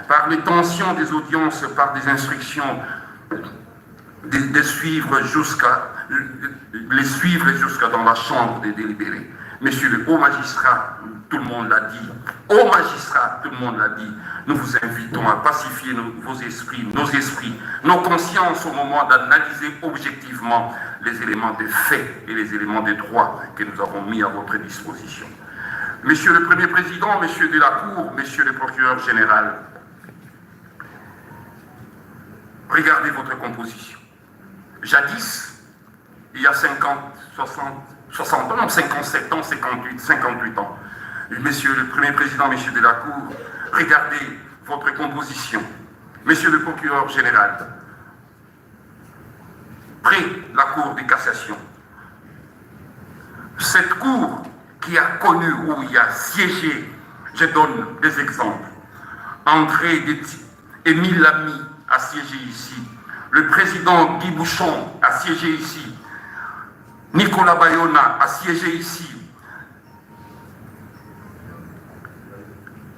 par les tensions des audiences, par des instructions, les suivre jusqu'à dans la chambre des délibérés. Monsieur le haut magistrat, tout le monde l'a dit, haut magistrat, tout le monde l'a dit, nous vous invitons à pacifier vos esprits, nos consciences au moment d'analyser objectivement les éléments de fait et les éléments de droit que nous avons mis à votre disposition. Monsieur le Premier Président, Monsieur de la Cour, Monsieur le Procureur Général, regardez votre composition. Jadis, il y a 50, 60 ans, non, 57 ans, 58 ans. Monsieur le Premier Président, Monsieur de la Cour, regardez votre composition. Monsieur le Procureur Général, près la Cour de cassation. Cette Cour qui a connu, où il y a siégé, je donne des exemples. André Déty, Émile Lamy a siégé ici. Le président Guy Bouchon a siégé ici. Nicolas Bayona a siégé ici.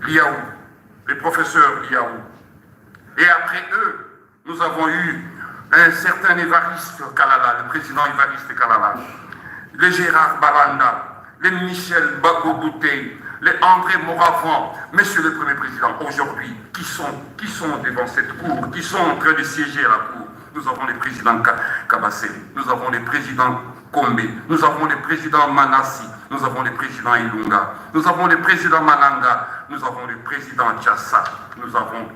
Liaou, le professeur Liaou. Et après eux, nous avons eu un certain Évariste Kalala, le président Évariste Kalala, le Gérard Baranda, le Michel Bagogouté, le André Moravant. Monsieur le Premier Président, aujourd'hui, qui sont devant cette cour, qui sont en train de siéger à la cour? Nous avons le président Kabassé, nous avons le président Kombe, nous avons le président Manassi, nous avons le président Ilunga, nous avons le président Mananga, nous avons le président Tchassa, nous avons.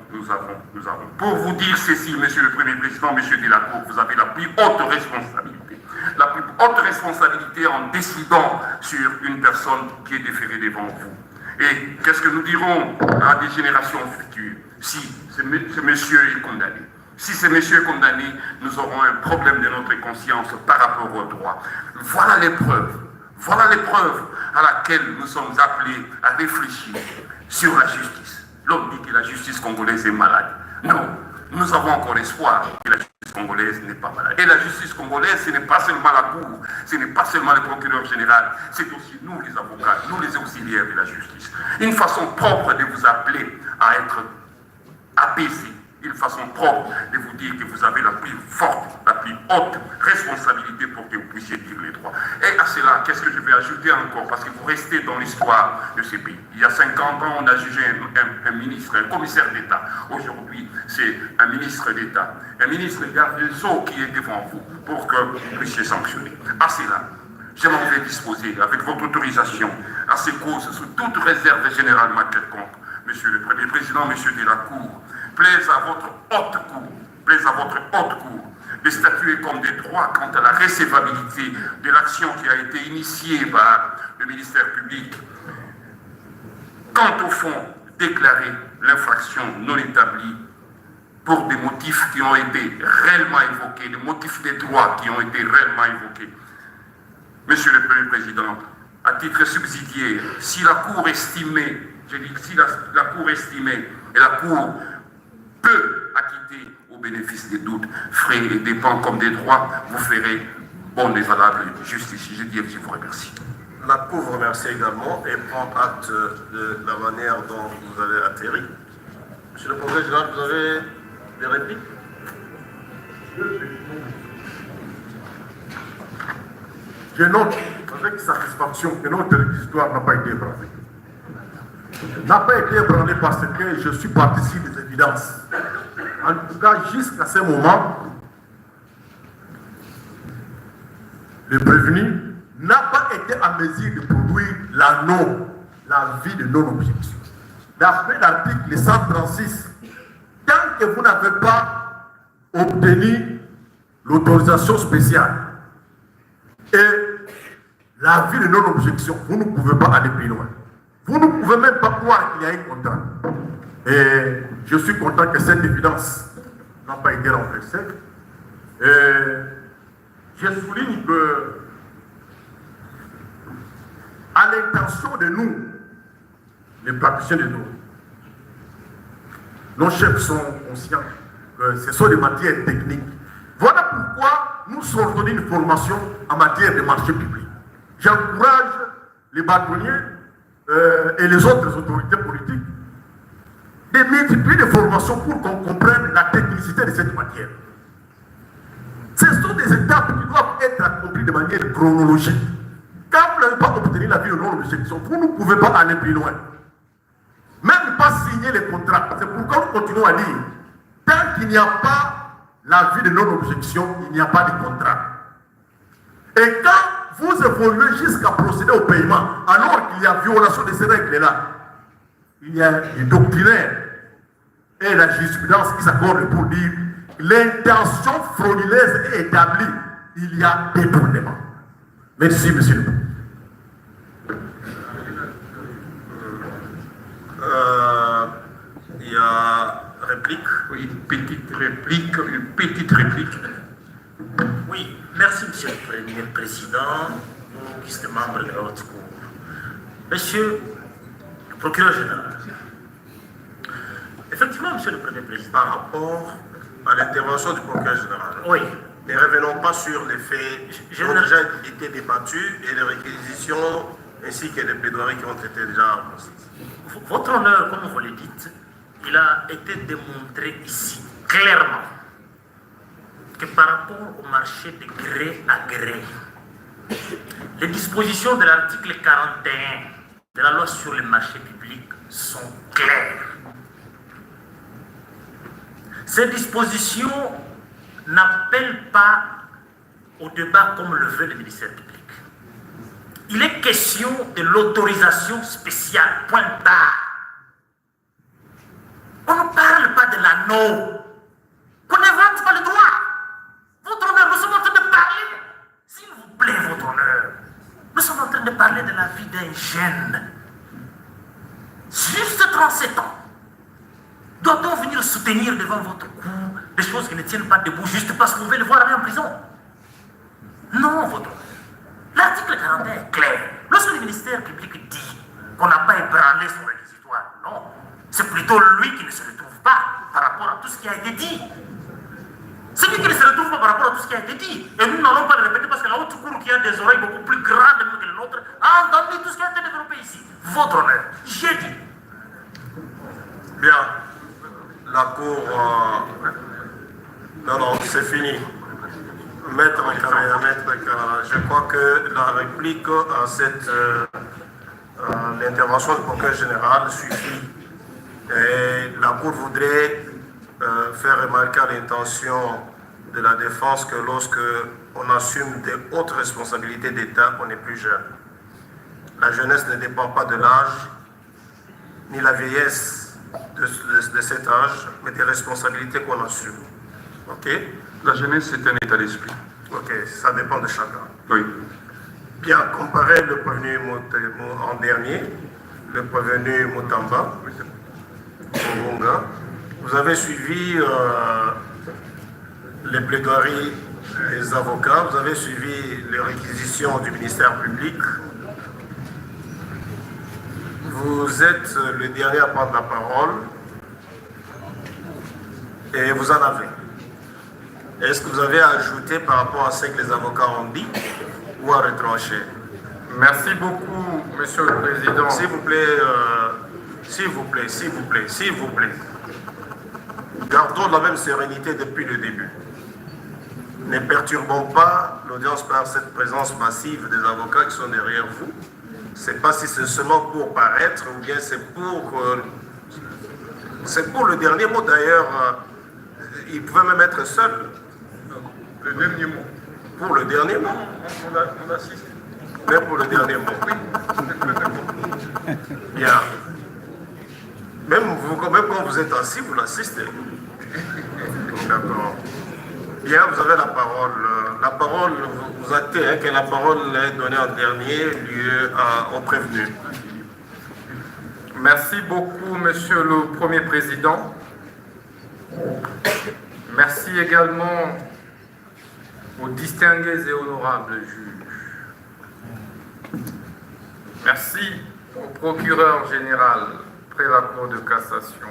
Pour vous dire ceci, Monsieur le Premier Président, Monsieur Delacour, vous avez la plus haute responsabilité. La plus haute responsabilité en décidant sur une personne qui est déférée devant vous. Et qu'est-ce que nous dirons à des générations futures si ce monsieur est condamné? Si ce monsieur est condamné, nous aurons un problème de notre conscience par rapport au droit. Voilà l'épreuve à laquelle nous sommes appelés à réfléchir sur la justice. L'homme dit que la justice congolaise est malade. Non, nous avons encore espoir que la justice congolaise n'est pas malade. Et la justice congolaise, ce n'est pas seulement la Cour, ce n'est pas seulement le procureur général, c'est aussi nous les avocats, nous les auxiliaires de la justice. Une façon propre de vous appeler à être apaisés, une façon propre de vous dire que vous avez la plus forte, la plus haute responsabilité pour que vous puissiez dire les droits. Et à cela, qu'est-ce que je vais ajouter encore? Parce que vous restez dans l'histoire de ces pays. Il y a 50 ans, on a jugé un ministre, un commissaire d'État. Aujourd'hui, c'est un ministre d'État, un ministre garde des Sceaux qui est devant vous pour que vous puissiez sanctionner. À cela, je m'en vais disposer, avec votre autorisation, à ces causes, sous toute réserve généralement quelconque. Monsieur le Premier Président, Monsieur de la Cour, plaise à votre haute cour, de statuer comme des droits quant à la recevabilité de l'action qui a été initiée par le ministère public. Quant au fond, déclarer l'infraction non établie pour des motifs qui ont été réellement évoqués, des motifs des droits qui ont été réellement évoqués. Monsieur le Premier Président, à titre subsidiaire, si la Cour estimait, je dis si la Cour estimait, et la Cour peut acquitter au bénéfice des doutes, frais et dépenses comme des droits, vous ferez bonne et valable justice. Je dis et je vous remercie. La Cour vous remercie également et prend acte de la manière dont vous avez atterri. Monsieur le Procureur général, vous avez des répliques? Je note avec satisfaction que notre histoire n'a pas été ébranlée. N'a pas été ébranlée parce que je suis parti des évidences. En tout cas, jusqu'à ce moment, le prévenu n'a pas été en mesure de produire la vie de non-objection. D'après l'article 136, tant que vous n'avez pas obtenu l'autorisation spéciale et la vie de non-objection, vous ne pouvez pas aller plus loin. Vous ne pouvez même pas croire qu'il y a un contrat. Et je suis content que cette évidence n'a pas été renversée. Je souligne que, à l'intention de nous, les praticiens de nous, nos chefs sont conscients que ce sont des matières techniques. Voilà pourquoi nous sortons d'une formation en matière de marché public. J'encourage les bâtonniers et les autres autorités politiques de multiplier les formations pour qu'on comprenne la technicité de cette matière. Ce sont des étapes qui doivent être accomplies de manière chronologique. Quand vous n'avez pas obtenu la vie de non-objection, vous ne pouvez pas aller plus loin. Même pas signer les contrats. C'est pourquoi nous continuons à dire, tant qu'il n'y a pas la vie de non-objection, il n'y a pas de contrat. Et quand vous évoluez jusqu'à procéder au paiement, alors qu'il y a violation de ces règles-là, il y a des doctrinaires et la jurisprudence qui s'accordent pour dire l'intention frauduleuse est établie, il y a détournement. Merci, monsieur le président. Il y a réplique. Oui, petite réplique. Oui, merci, Monsieur le Premier Président, nous qui sommes membres de la Haute Cour. Monsieur le Procureur Général, effectivement, Monsieur le Premier Président. Par rapport à l'intervention du procureur général. Oui. Ne revenons pas sur les faits qui ont déjà été débattus et les réquisitions ainsi que les plaidoiries qui ont été déjà avancées. Votre honneur, comme vous le dites, il a été démontré ici, clairement, que par rapport au marché de gré à gré, les dispositions de l'article 41 de la loi sur les marchés publics sont claires. Ces dispositions n'appellent pas au débat comme le veut le ministère public. Il est question de l'autorisation spéciale, point barre. On ne parle pas de l'anneau. Qu'on n'invente pas le droit. Votre honneur, nous sommes en train de parler. S'il vous plaît, votre honneur. Nous sommes en train de parler de la vie d'un jeune. Juste 37 ans. Doit-on venir soutenir devant votre cour des choses qui ne tiennent pas debout juste parce qu'on veut le voir aller en prison? Non, votre honneur. L'article 41 est clair. Lorsque le ministère public dit qu'on n'a pas ébranlé son réquisitoire, non. C'est plutôt lui qui ne se retrouve pas par rapport à tout ce qui a été dit. C'est lui qui ne se retrouve pas par rapport à tout ce qui a été dit. Et nous n'allons pas le répéter parce que la haute cour qui a des oreilles beaucoup plus grandes que les nôtres a entendu tout ce qui a été développé ici. Votre honneur, j'ai dit. Bien. La cour... Non, c'est fini. Maître Canada, je crois que la réplique à cette l'intervention du procureur général suffit. Et la Cour voudrait faire remarquer à l'intention de la défense que lorsque on assume des hautes responsabilités d'État, on est plus jeune. La jeunesse ne dépend pas de l'âge, ni la vieillesse de cet âge, mais des responsabilités qu'on assume. Ok? La jeunesse, c'est un état d'esprit. Ok, ça dépend de chacun. Oui. Bien, comparé le prévenu en dernier, le prévenu Mutamba, Mbunga, vous avez suivi les plaidoiries des avocats, vous avez suivi les réquisitions du ministère public. Vous êtes le dernier à prendre la parole et vous en avez. Est-ce que vous avez à ajouter par rapport à ce que les avocats ont dit ou à retrancher? Merci beaucoup, Monsieur le Président. S'il vous plaît, s'il vous plaît. Gardons la même sérénité depuis le début. Ne perturbons pas l'audience par cette présence massive des avocats qui sont derrière vous. Je ne sais pas si c'est seulement pour paraître ou bien c'est pour le dernier mot d'ailleurs. Il pouvait même être seul. Le dernier mot. Pour le dernier mot. On assiste. Mais pour le dernier mot. Bien. Même quand vous êtes assis, vous l'assistez. D'accord. Bien, vous avez la parole. La parole, vous actez que la parole est donnée en dernier lieu au prévenu. Merci beaucoup, Monsieur le Premier Président. Merci également aux distingués et honorables juges. Merci au procureur général près la Cour de cassation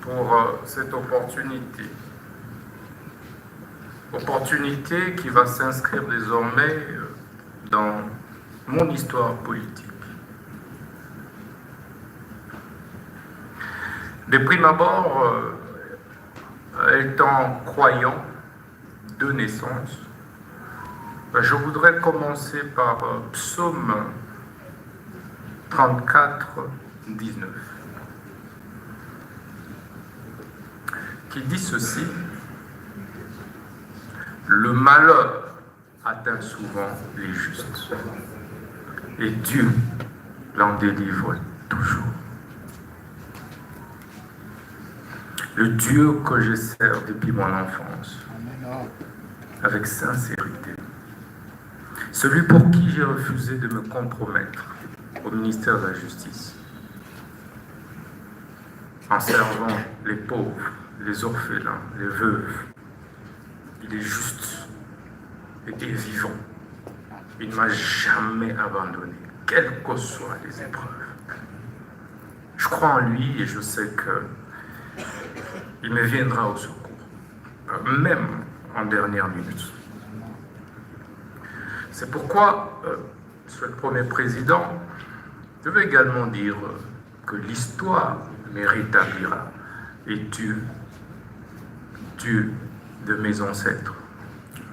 pour cette opportunité. Opportunité qui va s'inscrire désormais dans mon histoire politique. De prime abord, étant croyant de naissance, je voudrais commencer par Psaume 34, 19, qui dit ceci: le malheur atteint souvent les justes, et Dieu l'en délivre toujours. le Dieu que je sers depuis mon enfance, avec sincérité, celui pour qui j'ai refusé de me compromettre au ministère de la Justice, en servant les pauvres, les orphelins, les veuves. Il est juste et vivant. Il ne m'a jamais abandonné, quelles que soient les épreuves. Je crois en lui et je sais qu'il me viendra au secours, même en dernière minute. C'est pourquoi, Monsieur le Premier Président, je veux également dire que l'histoire me rétablira et Dieu de mes ancêtres,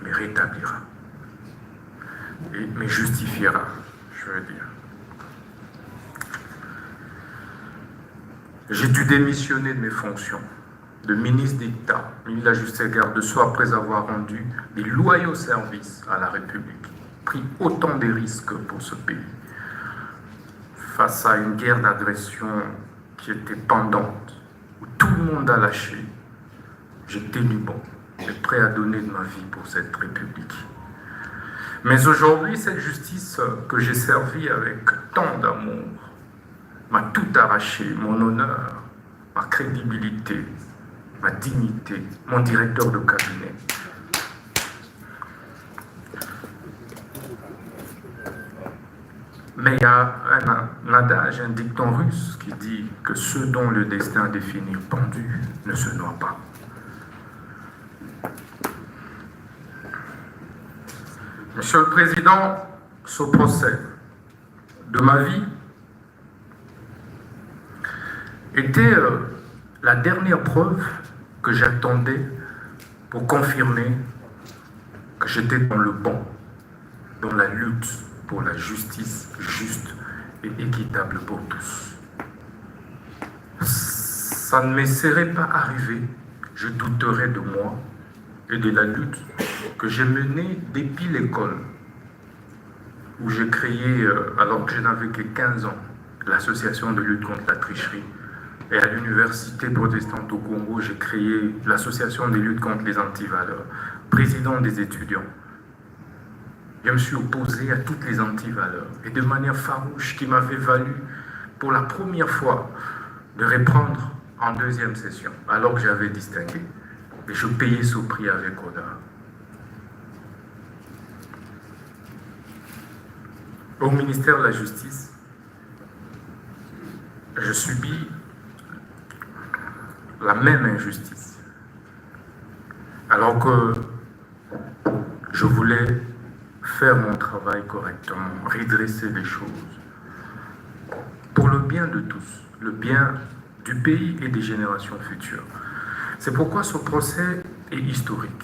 me rétablira et me justifiera, je veux dire. J'ai dû démissionner de mes fonctions de ministre d'État, ministre de la Justice et Garde de Sceaux, après avoir rendu des loyaux services à la République, pris autant de risques pour ce pays. Face à une guerre d'agression qui était pendante, où tout le monde a lâché, j'ai tenu bon et prêt à donner de ma vie pour cette République. Mais aujourd'hui, cette justice que j'ai servie avec tant d'amour m'a tout arraché, mon honneur, ma crédibilité, ma dignité, mon directeur de cabinet. Mais il y a un adage, un dicton russe qui dit que ceux dont le destin définit pendu ne se noient pas. Monsieur le Président, ce procès de ma vie était la dernière preuve que j'attendais pour confirmer que j'étais dans le bon, dans la lutte pour la justice juste et équitable pour tous. Ça ne me serait pas arrivé, je douterais de moi et de la lutte que j'ai menée depuis l'école, où j'ai créé, alors que je n'avais que 15 ans, l'association de lutte contre la tricherie. Et à l'université protestante au Congo, j'ai créé l'association de lutte contre les antivaleurs, président des étudiants. Je me suis opposé à toutes les antivaleurs, et de manière farouche, qui m'avait valu, pour la première fois, de reprendre en deuxième session, alors que j'avais distingué. Et je payais ce prix avec honneur. Au ministère de la Justice, je subis la même injustice. Alors que je voulais faire mon travail correctement, redresser les choses, pour le bien de tous, le bien du pays et des générations futures. C'est pourquoi ce procès est historique.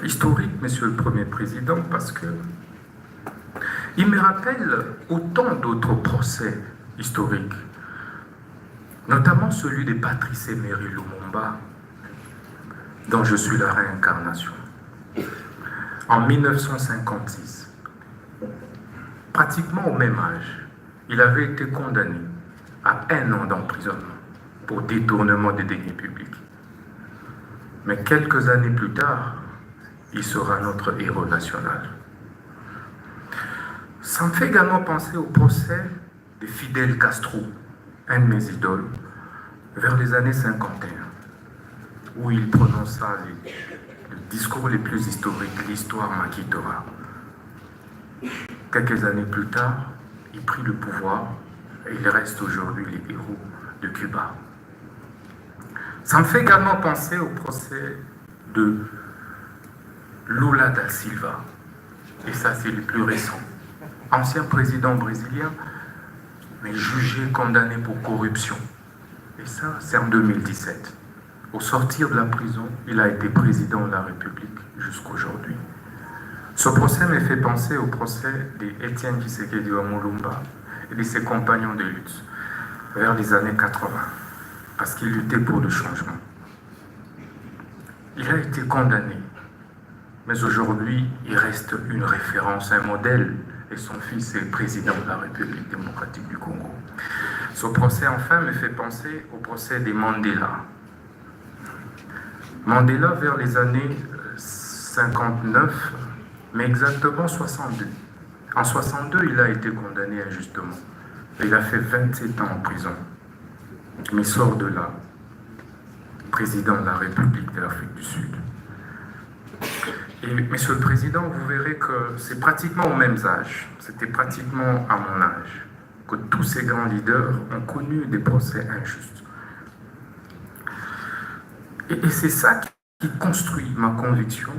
Historique, Monsieur le Premier Président, parce que il me rappelle autant d'autres procès historiques, notamment celui de Patrice Emery Lumumba, dont je suis la réincarnation. En 1956, pratiquement au même âge, il avait été condamné à 1 an d'emprisonnement pour détournement des deniers publics. Mais quelques années plus tard, il sera notre héros national. Ça me fait également penser au procès de Fidel Castro, un de mes idoles, vers les années 51, où il prononça les discours les plus historiques, l'histoire m'acquittera. Quelques années plus tard, il prit le pouvoir et il reste aujourd'hui les héros de Cuba. Ça me fait également penser au procès de Lula da Silva, et ça c'est le plus récent. Ancien président brésilien, mais jugé, condamné pour corruption. Et ça, c'est en 2017. Au sortir de la prison, il a été président de la République jusqu'aujourd'hui. Ce procès me fait penser au procès d'Étienne Tshisekedi Lumumba et de ses compagnons de lutte vers les années 80, parce qu'il luttait pour le changement. Il a été condamné, mais aujourd'hui, il reste une référence, un modèle, et son fils est président de la République démocratique du Congo. Ce procès, enfin, me fait penser au procès des Mandela, Mandela vers les années 59, mais exactement 62. En 62, il a été condamné injustement. Il a fait 27 ans en prison. Mais sort de là, président de la République de l'Afrique du Sud. Et Monsieur le Président, vous verrez que c'est pratiquement au même âge, c'était pratiquement à mon âge, que tous ces grands leaders ont connu des procès injustes. Et c'est ça qui construit ma conviction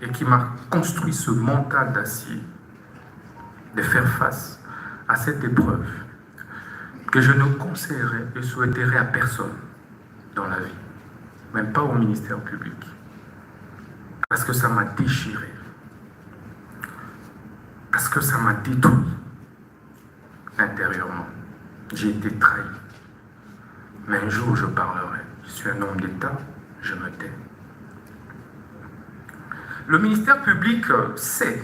et qui m'a construit ce mental d'acier de faire face à cette épreuve que je ne conseillerais et souhaiterais à personne dans la vie, même pas au ministère public. Parce que ça m'a déchiré. Parce que ça m'a détruit intérieurement. J'ai été trahi. Mais un jour, je parlerai. Je suis un homme d'État, je me tais. Le ministère public sait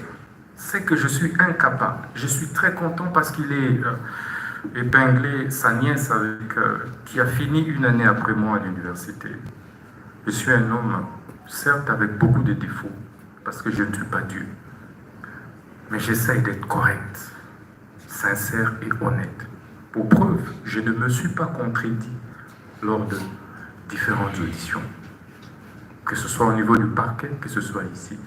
que je suis incapable. Je suis très content parce qu'il est épinglé sa nièce qui a fini une année après moi à l'université. Je suis un homme, certes avec beaucoup de défauts, parce que je ne suis pas Dieu. Mais j'essaye d'être correct, sincère et honnête. Pour preuve, je ne me suis pas contredit lors de différentes auditions, que ce soit au niveau du parquet, que ce soit ici.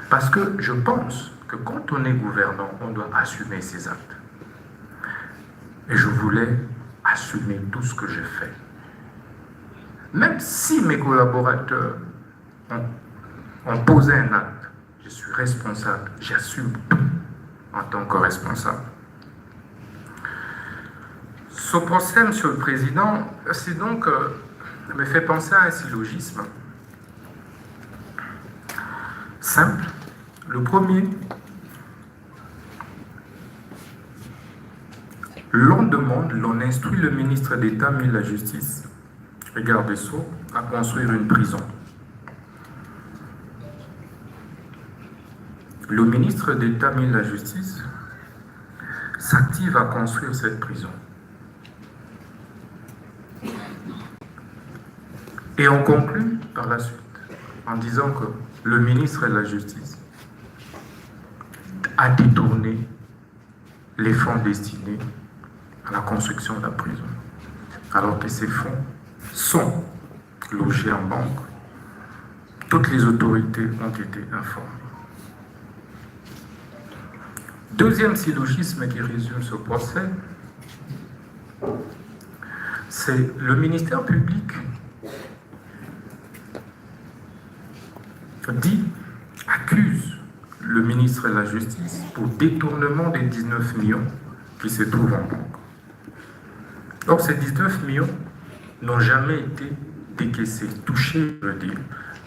Parce que je pense que quand on est gouvernant, on doit assumer ses actes. Et je voulais assumer tout ce que j'ai fait. Même si mes collaborateurs ont posé un acte, je suis responsable, j'assume tout en tant que responsable. Ce procès, Monsieur le Président, c'est donc me fait penser à un syllogisme simple. Le premier, l'on demande, l'on instruit le ministre d'État, ministre de la Justice et garde des Sceaux à construire une prison. Le ministre d'État, ministre de la Justice s'active à construire cette prison. Et on conclut par la suite en disant que le ministre de la Justice a détourné les fonds destinés à la construction de la prison, alors que ces fonds sont logés en banque. Toutes les autorités ont été informées. Deuxième syllogisme qui résume ce procès, c'est le ministère public accuse le ministre de la Justice pour détournement des 19 millions qui se trouvent en banque. Or, ces 19 millions n'ont jamais été décaissés, touchés, je veux dire.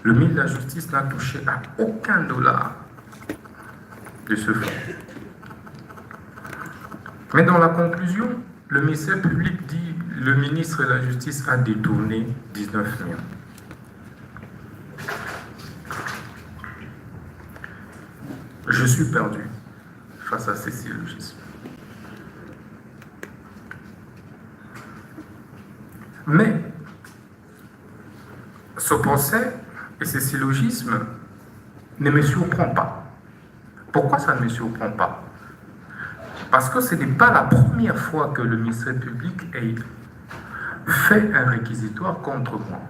Le ministre de la Justice n'a touché à aucun dollar de ce fonds. Mais dans la conclusion, le ministère public dit que le ministre de la Justice a détourné 19 millions. Je suis perdu face à ces syllogismes. Mais ce procès et ces syllogismes ne me surprend pas. Pourquoi ça ne me surprend pas? Parce que ce n'est pas la première fois que le ministère public ait fait un réquisitoire contre moi.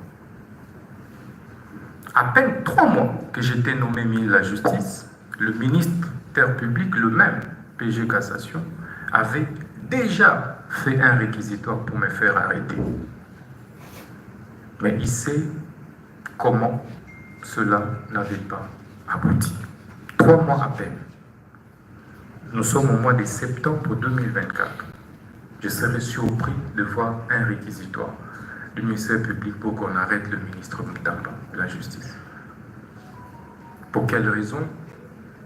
À peine 3 mois que j'étais nommé ministre de la Justice, le ministère public, le même, PG Cassation, avait déjà fait un réquisitoire pour me faire arrêter. Mais il sait comment cela n'avait pas abouti. 3 mois à peine. Nous sommes au mois de septembre 2024. Je serais surpris de voir un réquisitoire du ministère public pour qu'on arrête le ministre Moutamba de la Justice. Pour quelle raison?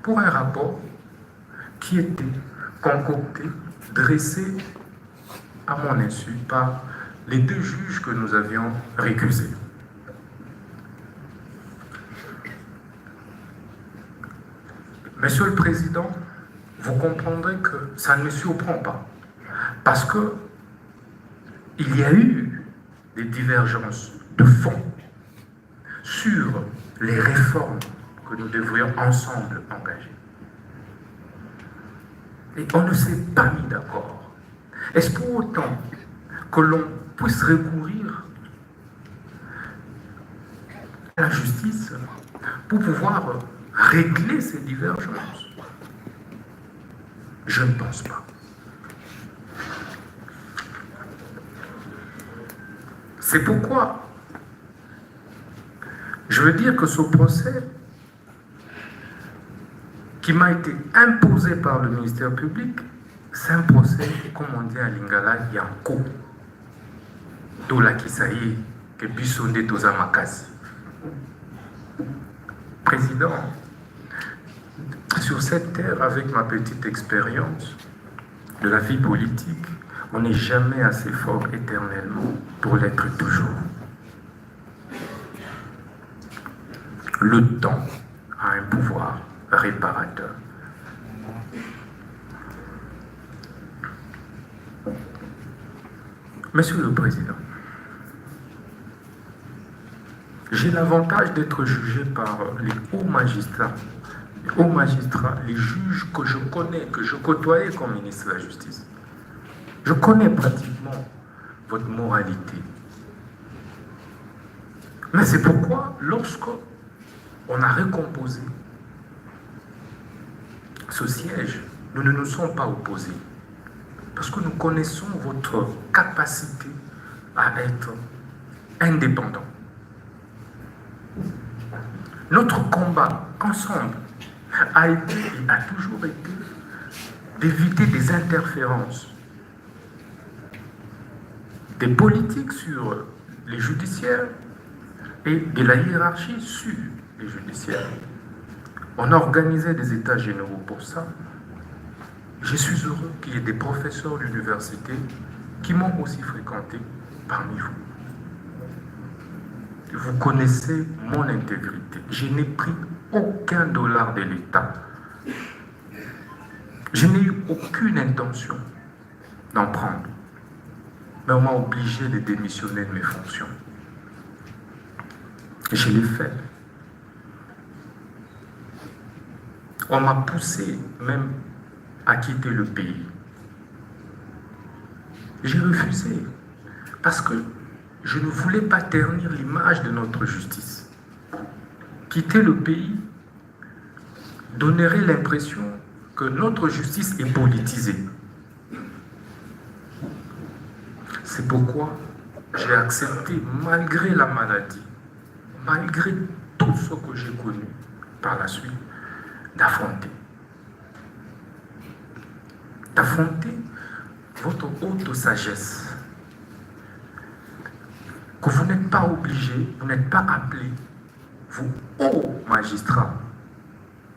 Pour un rapport qui était concocté, dressé à mon insu par les 2 juges que nous avions récusés. Monsieur le Président, vous comprendrez que ça ne me surprend pas. Parce que il y a eu des divergences de fond sur les réformes que nous devrions ensemble engager. Et on ne s'est pas mis d'accord. Est-ce pour autant que l'on puisse recourir à la justice pour pouvoir régler ces divergences? Je ne pense pas. C'est pourquoi je veux dire que ce procès qui m'a été imposé par le ministère public, c'est un procès, comme on dit à Lingala, Yanko. Dola Kisaï, que Bissonde Toza Makasi. Président, sur cette terre, avec ma petite expérience de la vie politique, on n'est jamais assez fort éternellement pour l'être toujours. Le temps a un pouvoir réparateur. Monsieur le Président, j'ai l'avantage d'être jugé par les hauts magistrats, les juges que je connais, que je côtoyais comme ministre de la Justice. Je connais pratiquement votre moralité. Mais c'est pourquoi, lorsqu'on a recomposé ce siège, nous ne nous sommes pas opposés. Parce que nous connaissons votre capacité à être indépendant. Notre combat ensemble a été et a toujours été d'éviter des interférences des politiques sur les judiciaires et de la hiérarchie sur les judiciaires. On a organisé des états généraux pour ça. Je suis heureux qu'il y ait des professeurs d'université qui m'ont aussi fréquenté parmi vous. Vous connaissez mon intégrité. Je n'ai pris aucun dollar de l'État. Je n'ai eu aucune intention d'en prendre. Mais on m'a obligé de démissionner de mes fonctions. Et je l'ai fait. On m'a poussé même à quitter le pays. J'ai refusé parce que je ne voulais pas ternir l'image de notre justice. Quitter le pays donnerait l'impression que notre justice est politisée. C'est pourquoi j'ai accepté, malgré la maladie, malgré tout ce que j'ai connu par la suite, d'affronter votre haute sagesse, que vous n'êtes pas obligé, vous n'êtes pas appelé, vous, hauts magistrats,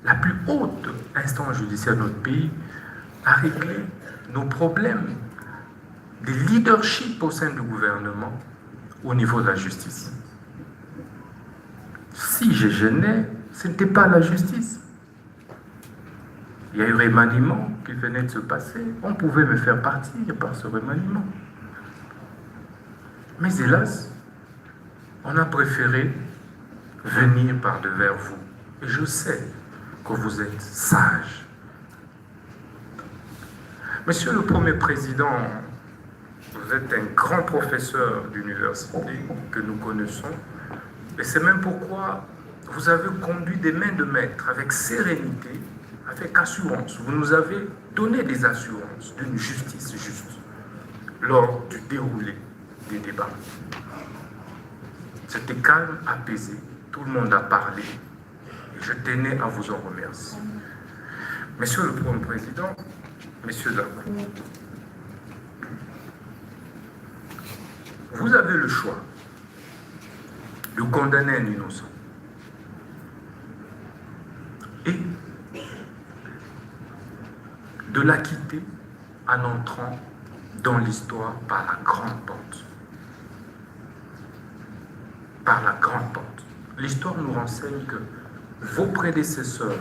la plus haute instance judiciaire de notre pays, à régler nos problèmes de leadership au sein du gouvernement au niveau de la justice. Si je gênais, ce n'était pas la justice. Il y a eu remaniement qui venait de se passer. On pouvait me faire partir par ce remaniement. Mais hélas, on a préféré venir par devers vous. Et je sais que vous êtes sage. Monsieur le Premier Président, vous êtes un grand professeur d'université que nous connaissons. Et c'est même pourquoi vous avez conduit des mains de maître avec sérénité, avec assurance. Vous nous avez donné des assurances d'une justice juste lors du déroulé des débats. C'était calme, apaisé. Tout le monde a parlé. Et je tenais à vous en remercier. Monsieur le Premier Président, messieurs de la Cour, vous avez le choix de condamner un innocent et de l'acquitter en entrant dans l'histoire par la grande porte. Par la grande porte. L'histoire nous renseigne que vos prédécesseurs,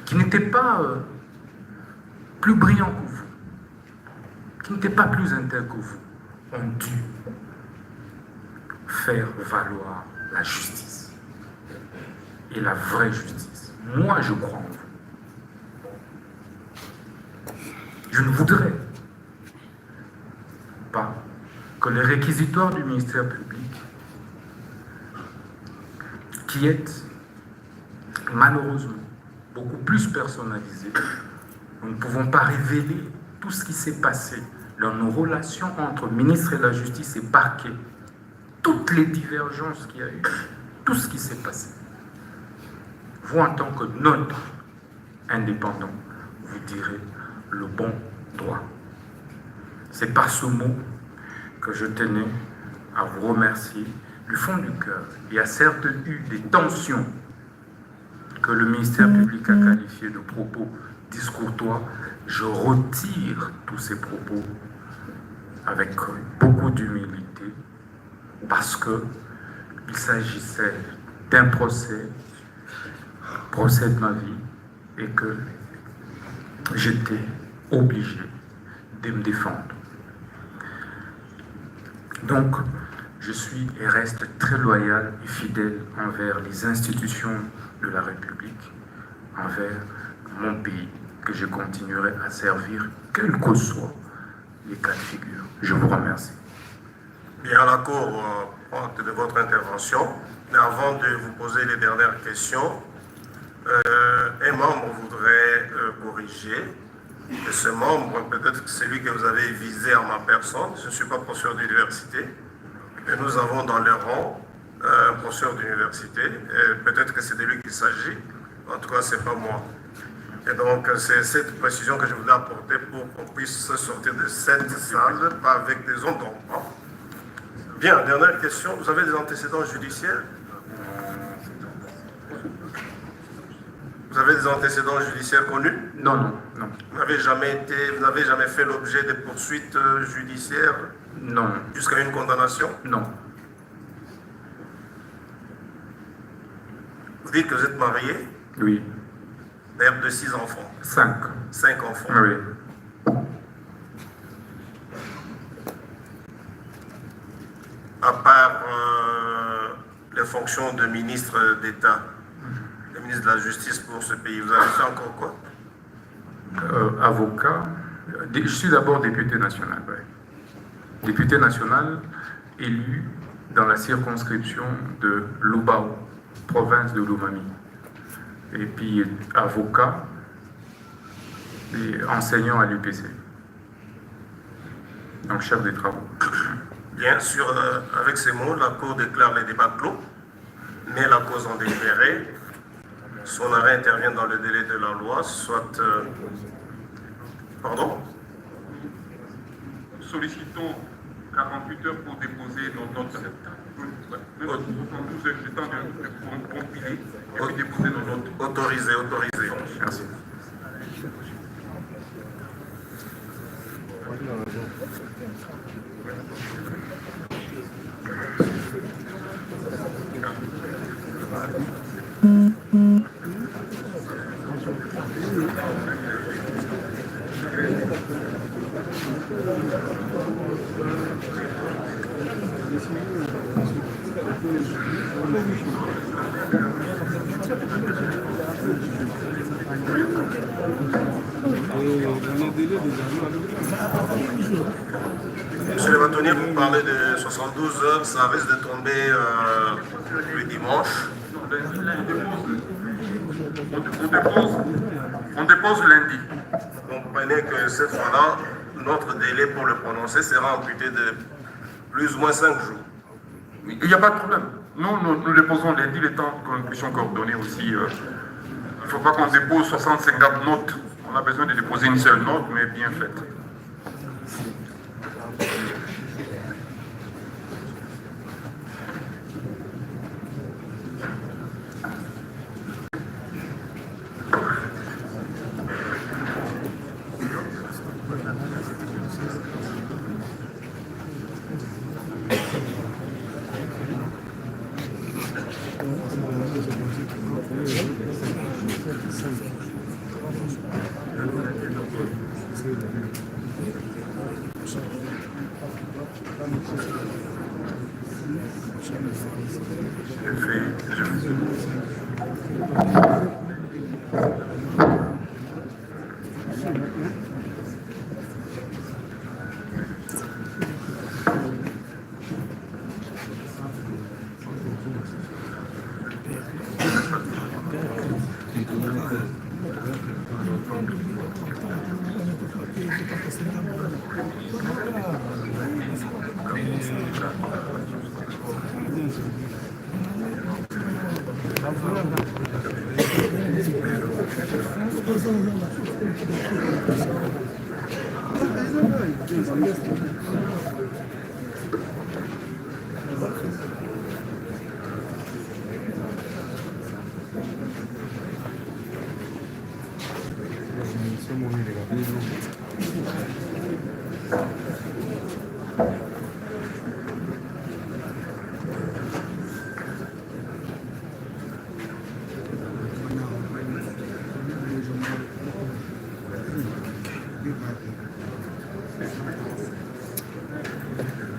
qui n'étaient pas plus brillants que vous, qui n'étaient pas plus intègres que vous, ont dû faire valoir la justice. Et la vraie justice. Moi, je crois en vous. Je ne voudrais pas que les réquisitoires du ministère public, qui est malheureusement beaucoup plus personnalisé, nous ne pouvons pas révéler tout ce qui s'est passé dans nos relations entre le ministre et la justice et parquet, toutes les divergences qu'il y a eu, tout ce qui s'est passé. Vous, en tant que notre indépendant, vous direz le bon droit. C'est par ce mot que je tenais à vous remercier du fond du cœur. Il y a certes eu des tensions que le ministère public a qualifiées de propos discourtois. Je retire tous ces propos avec beaucoup d'humilité parce qu'il s'agissait d'un procès de ma vie et que j'étais obligé de me défendre. Donc, je suis et reste très loyal et fidèle envers les institutions de la République, envers mon pays, que je continuerai à servir, quels que soient les cas de figure. Je vous remercie. Bien, la Cour prend acte de votre intervention, mais avant de vous poser les dernières questions, un membre voudrait corriger. Et ce membre, peut-être que c'est celui que vous avez visé en ma personne. Je ne suis pas professeur d'université. Et nous avons dans le rang un professeur d'université. Et peut-être que c'est de lui qu'il s'agit. En tout cas, ce n'est pas moi. Et donc, c'est cette précision que je voulais apporter pour qu'on puisse sortir de cette salle, pas avec des ondes d'ombre. Bien, dernière question. Vous avez des antécédents judiciaires? Vous avez des antécédents judiciaires connus? Non, non, non. Vous n'avez jamais fait l'objet de poursuites judiciaires? Non. Jusqu'à une condamnation? Non. Vous dites que vous êtes marié? Oui. Père de 6 enfants? 5. 5 enfants? Oui. À part les fonctions de ministre d'État, le ministre de la Justice pour ce pays, vous avez fait encore quoi? Avocat. Je suis d'abord député national. Ouais. Député national élu dans la circonscription de Lubao, province de Lomami. Et puis avocat et enseignant à l'UPC. Donc chef des travaux. Bien sûr, avec ces mots, la Cour déclare les débats clos, mais la cause en déféré. Son arrêt intervient dans le délai de la loi, soit... Pardon? Sollicitons 48 heures pour déposer nos notes. 72 heures, le temps de compiler et puis déposer nos notes. Autorisé, autorisé. Merci. Monsieur le bâtonnier, vous parlez de 72 heures, ça risque de tomber le dimanche. On dépose lundi. Vous comprenez que cette fois-là, notre délai pour le prononcer sera amputé de plus ou moins 5 jours. Il n'y a pas de problème. Nous déposons lundi le temps que nous puissions coordonner aussi. Il ne faut pas qu'on dépose 60-50 notes. On a besoin de déposer une seule note, mais bien faite.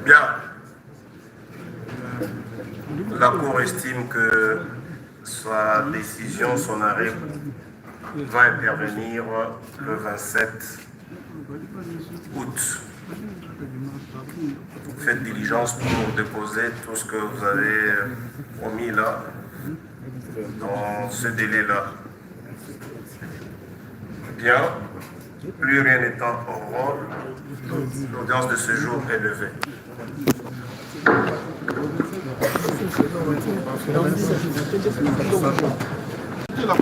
Bien. La Cour estime que sa décision, son arrêt va intervenir le 27 août. Faites diligence pour déposer tout ce que vous avez promis là, dans ce délai-là. Bien, plus rien n'étant hors rôle, l'audience de ce jour est levée. La